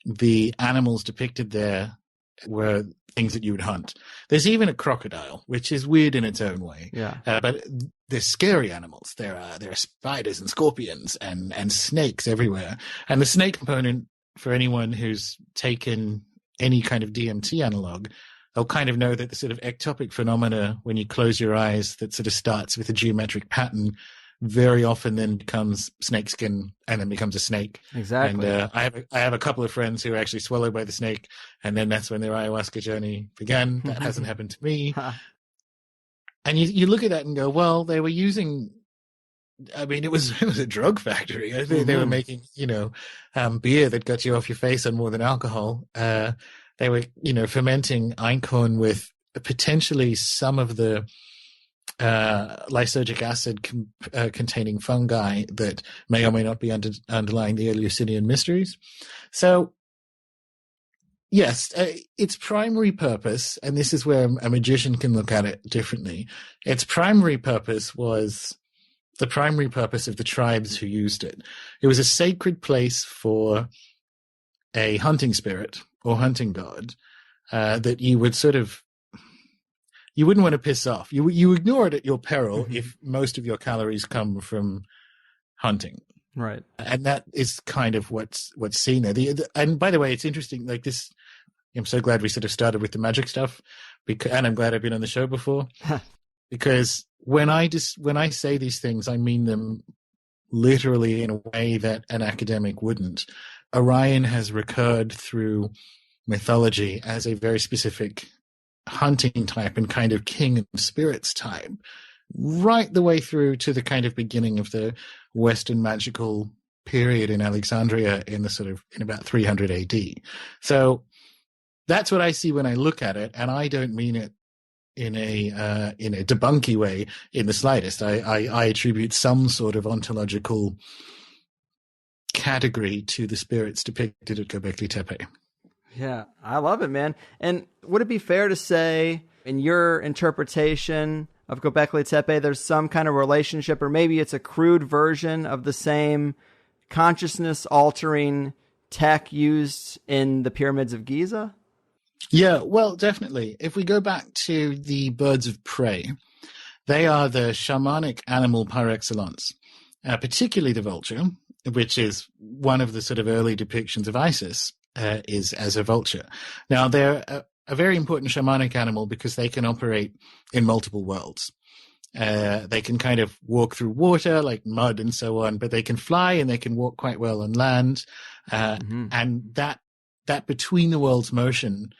the animals depicted there were things that you would hunt. There's even a crocodile, which is weird in its own way. Yeah. But they're scary animals. There are spiders and scorpions and snakes everywhere. And the snake component, for anyone who's taken any kind of DMT analog, they'll kind of know that the sort of ectopic phenomena when you close your eyes that sort of starts with a geometric pattern very often then becomes snakeskin and then becomes a snake. Exactly. And I have a couple of friends who were actually swallowed by the snake, and then that's when their ayahuasca journey began. That hasn't happened to me. And you look at that and go, well, they were using, I mean, it was a drug factory. I think they were making, beer that got you off your face on more than alcohol. They were, fermenting einkorn with potentially some of the lysergic acid containing fungi that may or may not be underlying the Eleusinian mysteries. So, yes, its primary purpose, and this is where a magician can look at it differently, its primary purpose was the primary purpose of the tribes who used it. It was a sacred place for a hunting spirit or hunting god that you would sort of, you wouldn't want to piss off. You ignore it at your peril if most of your calories come from hunting. Right. And that is kind of what's seen there. And by the way, it's interesting, like this, I'm so glad we sort of started with the magic stuff, and I'm glad I've been on the show before, because when I say these things, I mean them literally in a way that an academic wouldn't. Orion has recurred through mythology as a very specific hunting type and kind of king of spirits type, right the way through to the kind of beginning of the Western magical period in Alexandria in about 300 AD. So that's what I see when I look at it, and I don't mean it in a debunky way in the slightest. I attribute some sort of ontological category to the spirits depicted at Gobekli Tepe. Yeah, I love it, man. And would it be fair to say, in your interpretation of Gobekli Tepe, there's some kind of relationship, or maybe it's a crude version of the same consciousness-altering tech used in the pyramids of Giza? Yeah, well, definitely. If we go back to the birds of prey, they are the shamanic animal par excellence, particularly the vulture, which is one of the sort of early depictions of Isis. Is as a vulture. Now, they're a very important shamanic animal because they can operate in multiple worlds. They can kind of walk through water, like mud and so on, but they can fly and they can walk quite well on land. And that between the worlds motion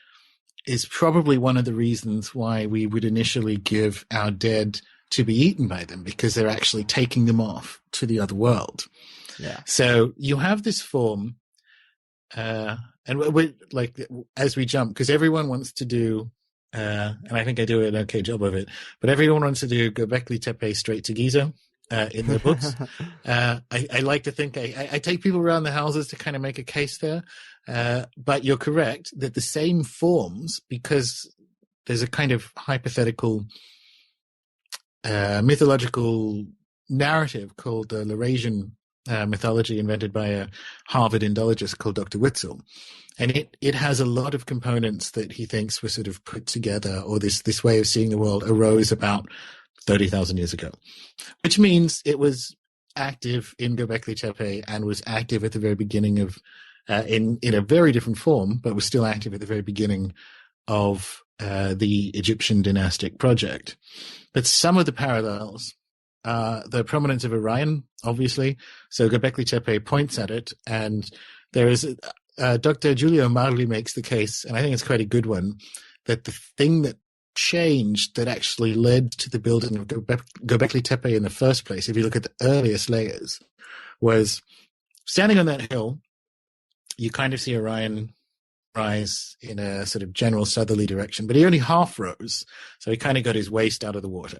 is probably one of the reasons why we would initially give our dead to be eaten by them, because they're actually taking them off to the other world. Yeah. So you have this form, and we like as we jump, because everyone wants to do, and I think I do an okay job of it, but everyone wants to do Gobekli Tepe straight to Giza in their books. I like to think I take people around the houses to kind of make a case there, but you're correct that the same forms, because there's a kind of hypothetical mythological narrative called the Laurasian mythology, invented by a Harvard Indologist called Dr. Witzel. And it has a lot of components that he thinks were sort of put together, or this way of seeing the world arose about 30,000 years ago, which means it was active in Gobekli Tepe and was active at the very beginning of, in a very different form, but was still active at the very beginning of the Egyptian dynastic project. But some of the parallels, the prominence of Orion, obviously. So Gobekli Tepe points at it, and there is Dr. Giulio Marli makes the case, and I think it's quite a good one, that the thing that changed that actually led to the building of Gobekli Tepe in the first place, if you look at the earliest layers, was standing on that hill, you kind of see Orion rise in a sort of general southerly direction, but he only half rose, so he kind of got his waist out of the water.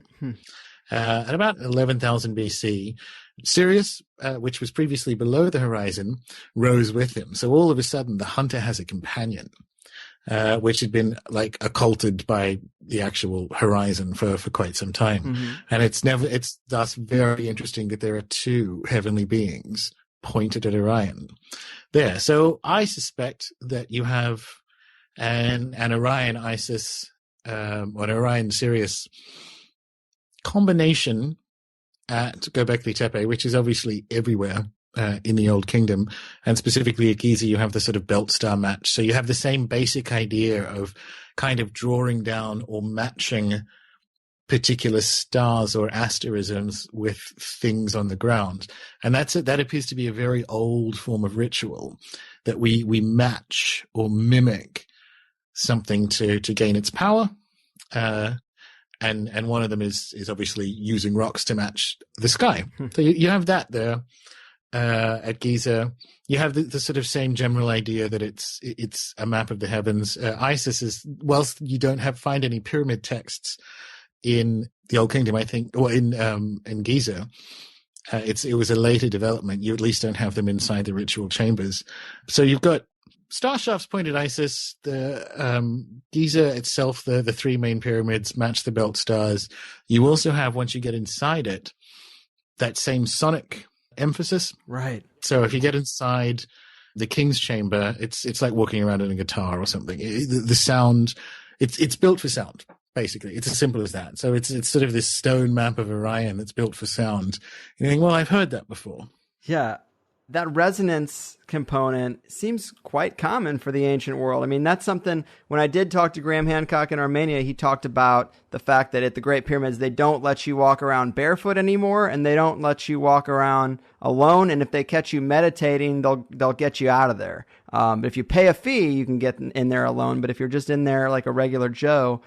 At about 11,000 BC, Sirius, which was previously below the horizon, rose with him. So all of a sudden, the hunter has a companion. which had been like occulted by the actual horizon for quite some time. Mm-hmm. And it's thus very interesting that there are two heavenly beings pointed at Orion there. So I suspect that you have an Orion Isis, or an Orion Sirius combination at Gobekli Tepe, which is obviously everywhere in the Old Kingdom, and specifically at Giza, you have the sort of belt star match. So you have the same basic idea of kind of drawing down or matching particular stars or asterisms with things on the ground, and that appears to be a very old form of ritual, that we match or mimic something to gain its power. And one of them is obviously using rocks to match the sky. So you have that there at Giza. You have the sort of same general idea that it's a map of the heavens. Isis is, whilst you don't find any pyramid texts in the Old Kingdom, I think, or in Giza, it was a later development. You at least don't have them inside the ritual chambers. So you've got Star.Ships pointed Isis, the Giza itself, the three main pyramids match the belt stars. You also have, once you get inside it, that same sonic emphasis. Right. So if you get inside the King's Chamber, it's like walking around in a guitar or something. The sound, it's built for sound. Basically, it's as simple as that. So it's sort of this stone map of Orion that's built for sound. You think, well, I've heard that before. Yeah. That resonance component seems quite common for the ancient world. I mean, that's something, when I did talk to Graham Hancock in Armenia, he talked about the fact that at the Great Pyramids, they don't let you walk around barefoot anymore, and they don't let you walk around alone. And if they catch you meditating, they'll get you out of there. If you pay a fee, you can get in there alone. But if you're just in there like a regular Joe,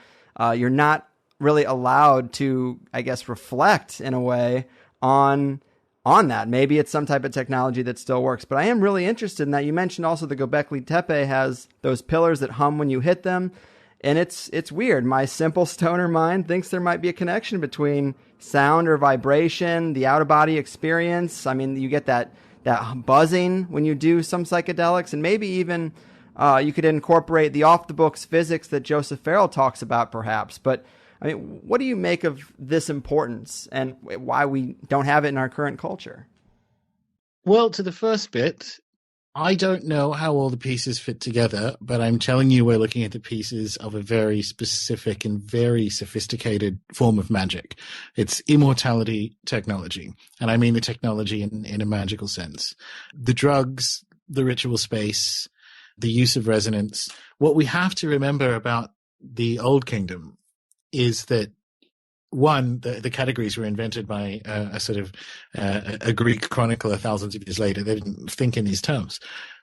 you're not really allowed to, I guess, reflect in a way on that. Maybe it's some type of technology that still works. But I am really interested in that. You mentioned also the Gobekli Tepe has those pillars that hum when you hit them. And it's weird. My simple stoner mind thinks there might be a connection between sound or vibration, the out-of-body experience. I mean, you get that buzzing when you do some psychedelics, and maybe even you could incorporate the off-the-books physics that Joseph Farrell talks about, perhaps. But I mean, what do you make of this importance and why we don't have it in our current culture? Well, to the first bit, I don't know how all the pieces fit together, but I'm telling you we're looking at the pieces of a very specific and very sophisticated form of magic. It's immortality technology, and I mean the technology in a magical sense. The drugs, the ritual space, the use of resonance. What we have to remember about the Old Kingdom is that, one, the categories were invented by a sort of a Greek chronicler thousands of years later. They didn't think in these terms.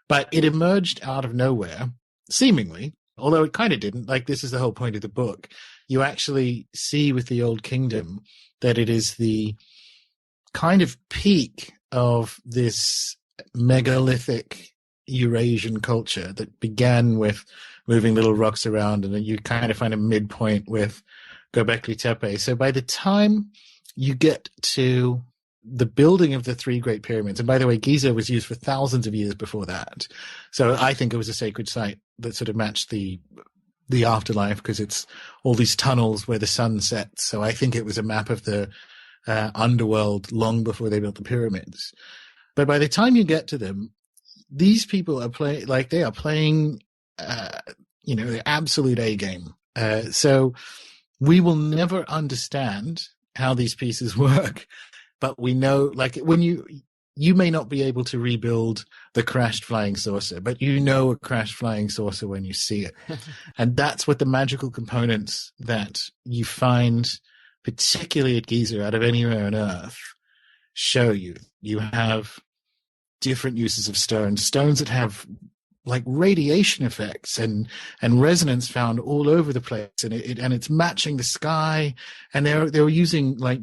But it emerged out of nowhere, seemingly, although it kind of didn't. Like, this is the whole point of the book. You actually see with the Old Kingdom that it is the kind of peak of this megalithic Eurasian culture that began with moving little rocks around, and then you kind of find a midpoint with Gobekli Tepe. So by the time you get to the building of the three great pyramids, and by the way, Giza was used for thousands of years before that. So I think it was a sacred site that sort of matched the afterlife, because it's all these tunnels where the sun sets. So I think it was a map of the underworld long before they built the pyramids. But by the time you get to them, these people are playing the absolute A game. So we will never understand how these pieces work, but we know, like, when you may not be able to rebuild the crashed flying saucer, but you know a crashed flying saucer when you see it. And that's what the magical components that you find, particularly at Giza, out of anywhere on Earth, show you. You have different uses of stones that have like radiation effects and resonance found all over the place, and it's matching the sky, and they were using like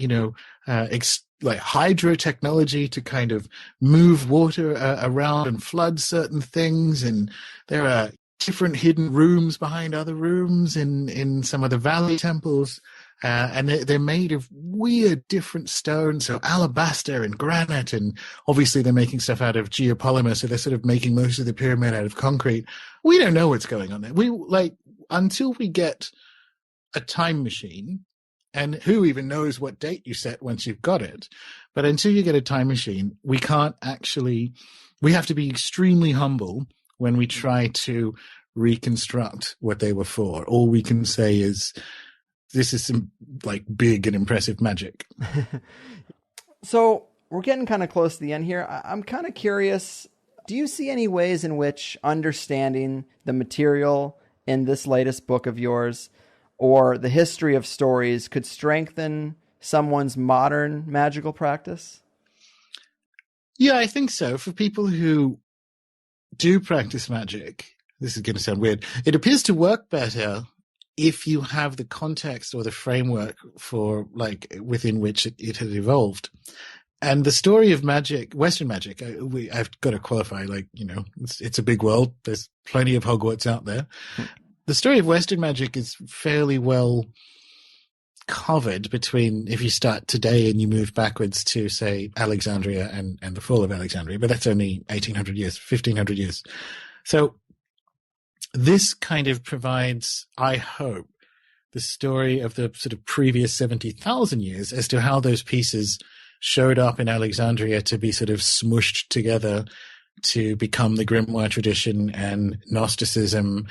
hydro technology to kind of move water around and flood certain things, and there are different hidden rooms behind other rooms in some of the valley temples. And they're made of weird different stones, so alabaster and granite, and obviously they're making stuff out of geopolymer, so they're sort of making most of the pyramid out of concrete. We don't know what's going on there. Until we get a time machine, and who even knows what date you set once you've got it, but until you get a time machine, we have to be extremely humble when we try to reconstruct what they were for. All we can say is, this is some big and impressive magic. So we're getting kind of close to the end here. I'm kind of curious, do you see any ways in which understanding the material in this latest book of yours or the history of stories could strengthen someone's modern magical practice? Yeah, I think so. For people who do practice magic, this is going to sound weird, it appears to work better if you have the context or the framework for within which it has evolved. And the story of magic, Western magic, I've got to qualify, it's a big world. There's plenty of Hogwarts out there. The story of Western magic is fairly well covered between, if you start today and you move backwards to, say, Alexandria and the fall of Alexandria, but that's only 1,800 years, 1,500 years. So this kind of provides, I hope, the story of the sort of previous 70,000 years as to how those pieces showed up in Alexandria to be sort of smushed together to become the grimoire tradition and Gnosticism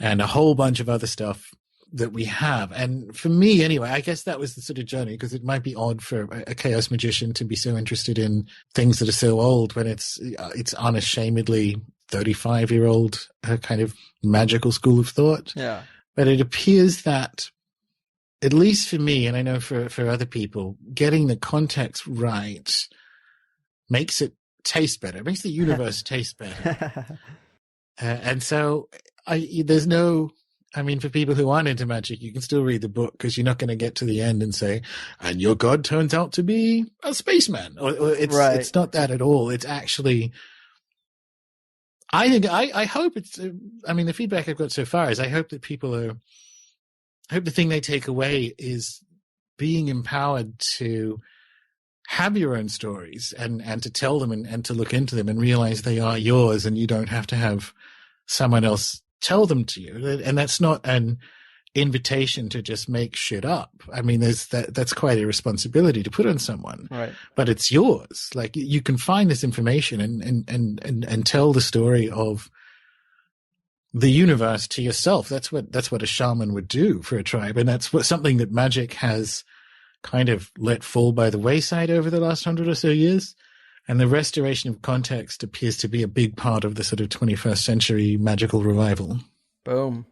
and a whole bunch of other stuff that we have. And for me, anyway, I guess that was the sort of journey, because it might be odd for a chaos magician to be so interested in things that are so old when it's unashamedly 35-year-old kind of magical school of thought. Yeah. But it appears that, at least for me, and I know for other people, getting the context right makes it taste better. It makes the universe taste better. And so for people who aren't into magic, you can still read the book, because you're not going to get to the end and say, and your god turns out to be a spaceman. Or it's not that at all. It's actually, I hope it's, the feedback I've got so far is I hope that I hope the thing they take away is being empowered to have your own stories and to tell them and to look into them and realize they are yours, and you don't have to have someone else tell them to you. And that's not an invitation to just make shit up. That's quite a responsibility to put on someone. Right. But it's yours. You can find this information and tell the story of the universe to yourself. That's what a shaman would do for a tribe, and that's something that magic has kind of let fall by the wayside over the last 100 or so years. And the restoration of context appears to be a big part of the sort of 21st century magical revival. Boom.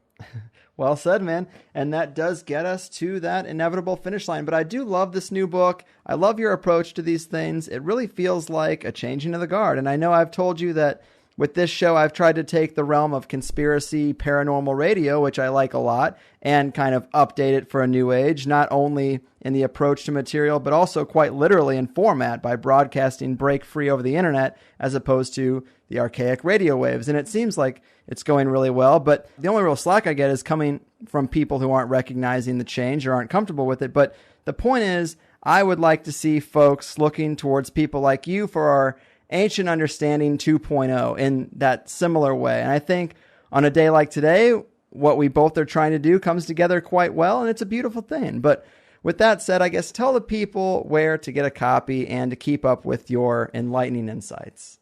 Well said, man. And that does get us to that inevitable finish line. But I do love this new book. I love your approach to these things. It really feels like a changing of the guard. And I know I've told you that with this show, I've tried to take the realm of conspiracy, paranormal radio, which I like a lot, and kind of update it for a new age, not only in the approach to material, but also quite literally in format by broadcasting break free over the internet as opposed to the archaic radio waves. And it seems like it's going really well, but the only real slack I get is coming from people who aren't recognizing the change or aren't comfortable with it. But the point is, I would like to see folks looking towards people like you for our Ancient Understanding 2.0 in that similar way. And I think on a day like today, what we both are trying to do comes together quite well, and it's a beautiful thing. But with that said, I guess tell the people where to get a copy and to keep up with your enlightening insights.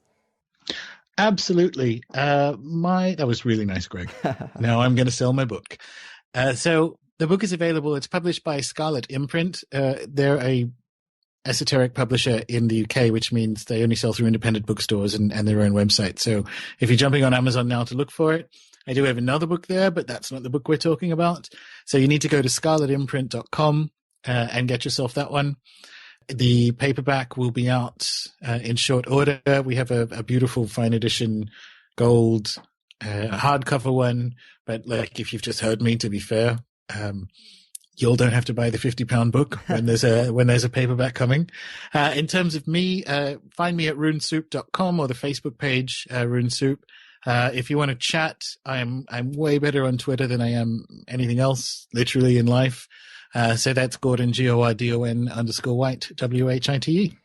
Absolutely. That was really nice, Greg. Now I'm going to sell my book. So the book is available. It's published by Scarlet Imprint. They're a esoteric publisher in the UK, which means they only sell through independent bookstores and their own website. So if you're jumping on Amazon now to look for it, I do have another book there, but that's not the book we're talking about. So you need to go to scarletimprint.com and get yourself that one. The paperback will be out in short order. We have a beautiful fine edition gold hardcover one, but if you've just heard me, to be fair, you all don't have to buy the £50 book when there's a paperback coming. In terms of me, find me at runesoup.com or the Facebook page, runesoup. If you want to chat, I'm way better on Twitter than I am anything else, literally in life. So that's Gordon, GORDON_White, WHITE.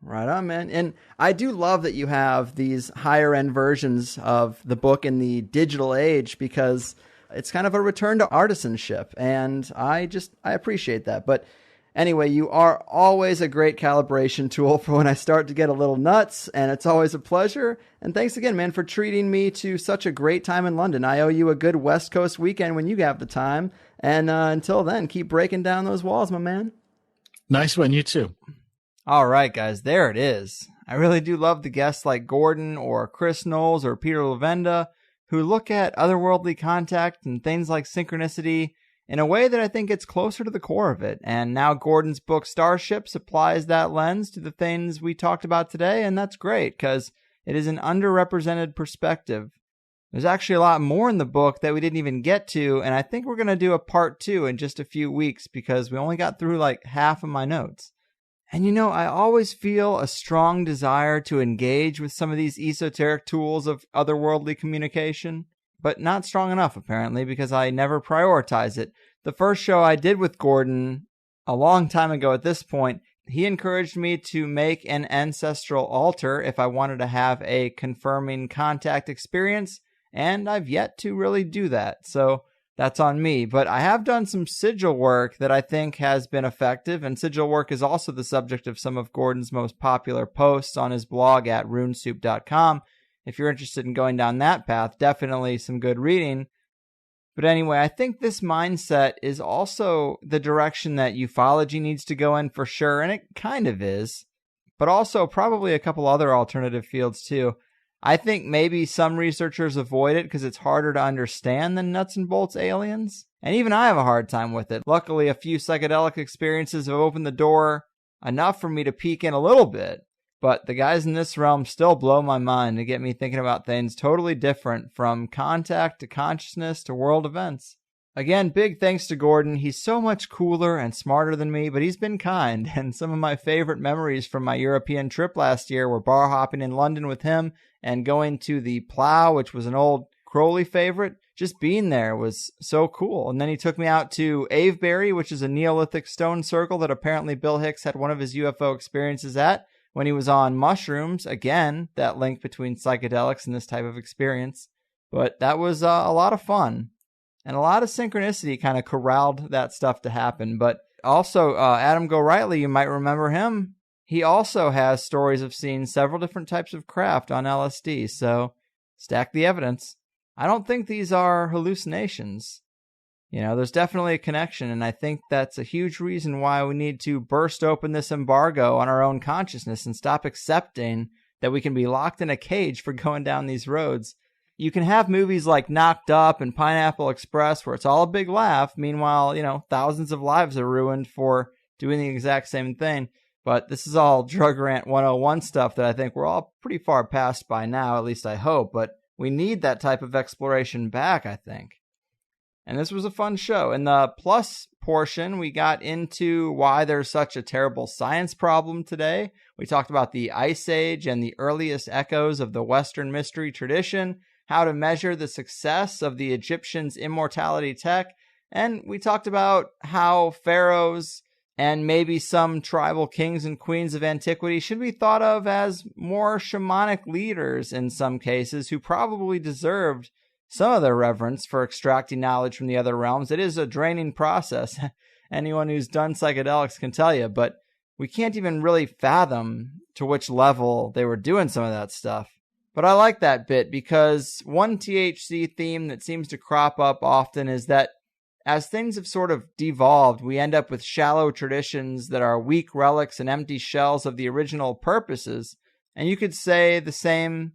Right on, man. And I do love that you have these higher end versions of the book in the digital age, because it's kind of a return to artisanship. And I appreciate that. But anyway, you are always a great calibration tool for when I start to get a little nuts, and it's always a pleasure. And thanks again, man, for treating me to such a great time in London. I owe you a good West Coast weekend when you have the time. And until then, keep breaking down those walls, my man. Nice one, you too. All right, guys, there it is. I really do love the guests like Gordon or Chris Knowles or Peter Levenda, who look at otherworldly contact and things like synchronicity in a way that I think gets closer to the core of it. And now Gordon's book Star.Ships applies that lens to the things we talked about today, and that's great because it is an underrepresented perspective. There's actually a lot more in the book that we didn't even get to, and I think we're going to do a part 2 in just a few weeks because we only got through like half of my notes. And you know, I always feel a strong desire to engage with some of these esoteric tools of otherworldly communication, but not strong enough apparently because I never prioritize it. The first show I did with Gordon a long time ago at this point, he encouraged me to make an ancestral altar if I wanted to have a confirming contact experience, and I've yet to really do that. So that's on me, but I have done some sigil work that I think has been effective, and sigil work is also the subject of some of Gordon's most popular posts on his blog at runesoup.com. If you're interested in going down that path, definitely some good reading. But anyway, I think this mindset is also the direction that ufology needs to go in for sure, and it kind of is, but also probably a couple other alternative fields too. I think maybe some researchers avoid it because it's harder to understand than nuts and bolts aliens. And even I have a hard time with it. Luckily, a few psychedelic experiences have opened the door enough for me to peek in a little bit. But the guys in this realm still blow my mind to get me thinking about things totally different, from contact to consciousness to world events. Again, big thanks to Gordon. He's so much cooler and smarter than me, but he's been kind. And some of my favorite memories from my European trip last year were bar hopping in London with him and going to the Plough, which was an old Crowley favorite. Just being there was so cool. And then he took me out to Avebury, which is a Neolithic stone circle that apparently Bill Hicks had one of his UFO experiences at when he was on mushrooms. Again, that link between psychedelics and this type of experience. But that was a lot of fun. And a lot of synchronicity kind of corralled that stuff to happen. But also, Adam Gorightly, you might remember him. He also has stories of seeing several different types of craft on LSD. So, stack the evidence. I don't think these are hallucinations. You know, there's definitely a connection. And I think that's a huge reason why we need to burst open this embargo on our own consciousness and stop accepting that we can be locked in a cage for going down these roads. You can have movies like Knocked Up and Pineapple Express where it's all a big laugh. Meanwhile, you know, thousands of lives are ruined for doing the exact same thing. But this is all Drug Rant 101 stuff that I think we're all pretty far past by now, at least I hope. But we need that type of exploration back, I think. And this was a fun show. In the plus portion, we got into why there's such a terrible science problem today. We talked about the Ice Age and the earliest echoes of the Western mystery tradition, how to measure the success of the Egyptians' immortality tech, and we talked about how pharaohs and maybe some tribal kings and queens of antiquity should be thought of as more shamanic leaders in some cases who probably deserved some of their reverence for extracting knowledge from the other realms. It is a draining process. Anyone who's done psychedelics can tell you, but we can't even really fathom to which level they were doing some of that stuff. But I like that bit because one THC theme that seems to crop up often is that as things have sort of devolved, we end up with shallow traditions that are weak relics and empty shells of the original purposes. And you could say the same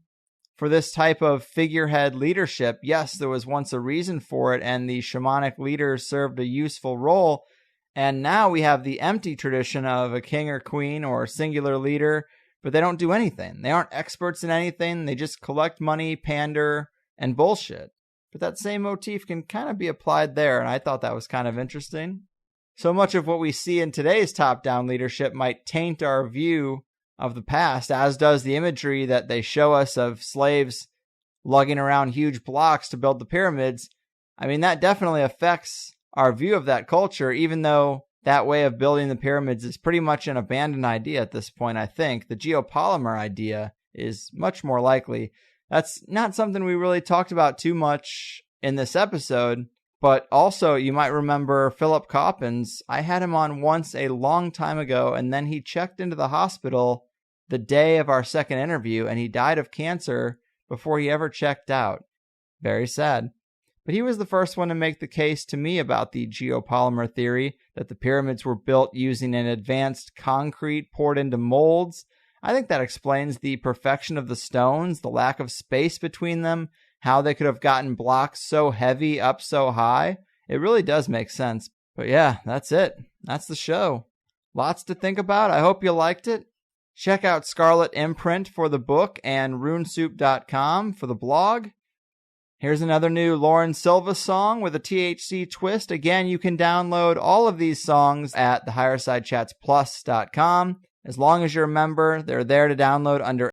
for this type of figurehead leadership. Yes, there was once a reason for it, and the shamanic leaders served a useful role. And now we have the empty tradition of a king or queen or singular leader, but they don't do anything. They aren't experts in anything. They just collect money, pander, and bullshit. But that same motif can kind of be applied there, and I thought that was kind of interesting. So much of what we see in today's top-down leadership might taint our view of the past, as does the imagery that they show us of slaves lugging around huge blocks to build the pyramids. I mean, that definitely affects our view of that culture, even though that way of building the pyramids is pretty much an abandoned idea at this point, I think. The geopolymer idea is much more likely. That's not something we really talked about too much in this episode, but also you might remember Philip Coppens. I had him on once a long time ago, and then he checked into the hospital the day of our second interview, and he died of cancer before he ever checked out. Very sad. But he was the first one to make the case to me about the geopolymer theory, that the pyramids were built using an advanced concrete poured into molds. I think that explains the perfection of the stones, the lack of space between them, how they could have gotten blocks so heavy up so high. It really does make sense. But yeah, that's it. That's the show. Lots to think about. I hope you liked it. Check out Scarlet Imprint for the book and runesoup.com for the blog. Here's another new Lauren Silva song with a THC twist. Again, you can download all of these songs at the HighersideChatsPlus.com. As long as you're a member, they're there to download under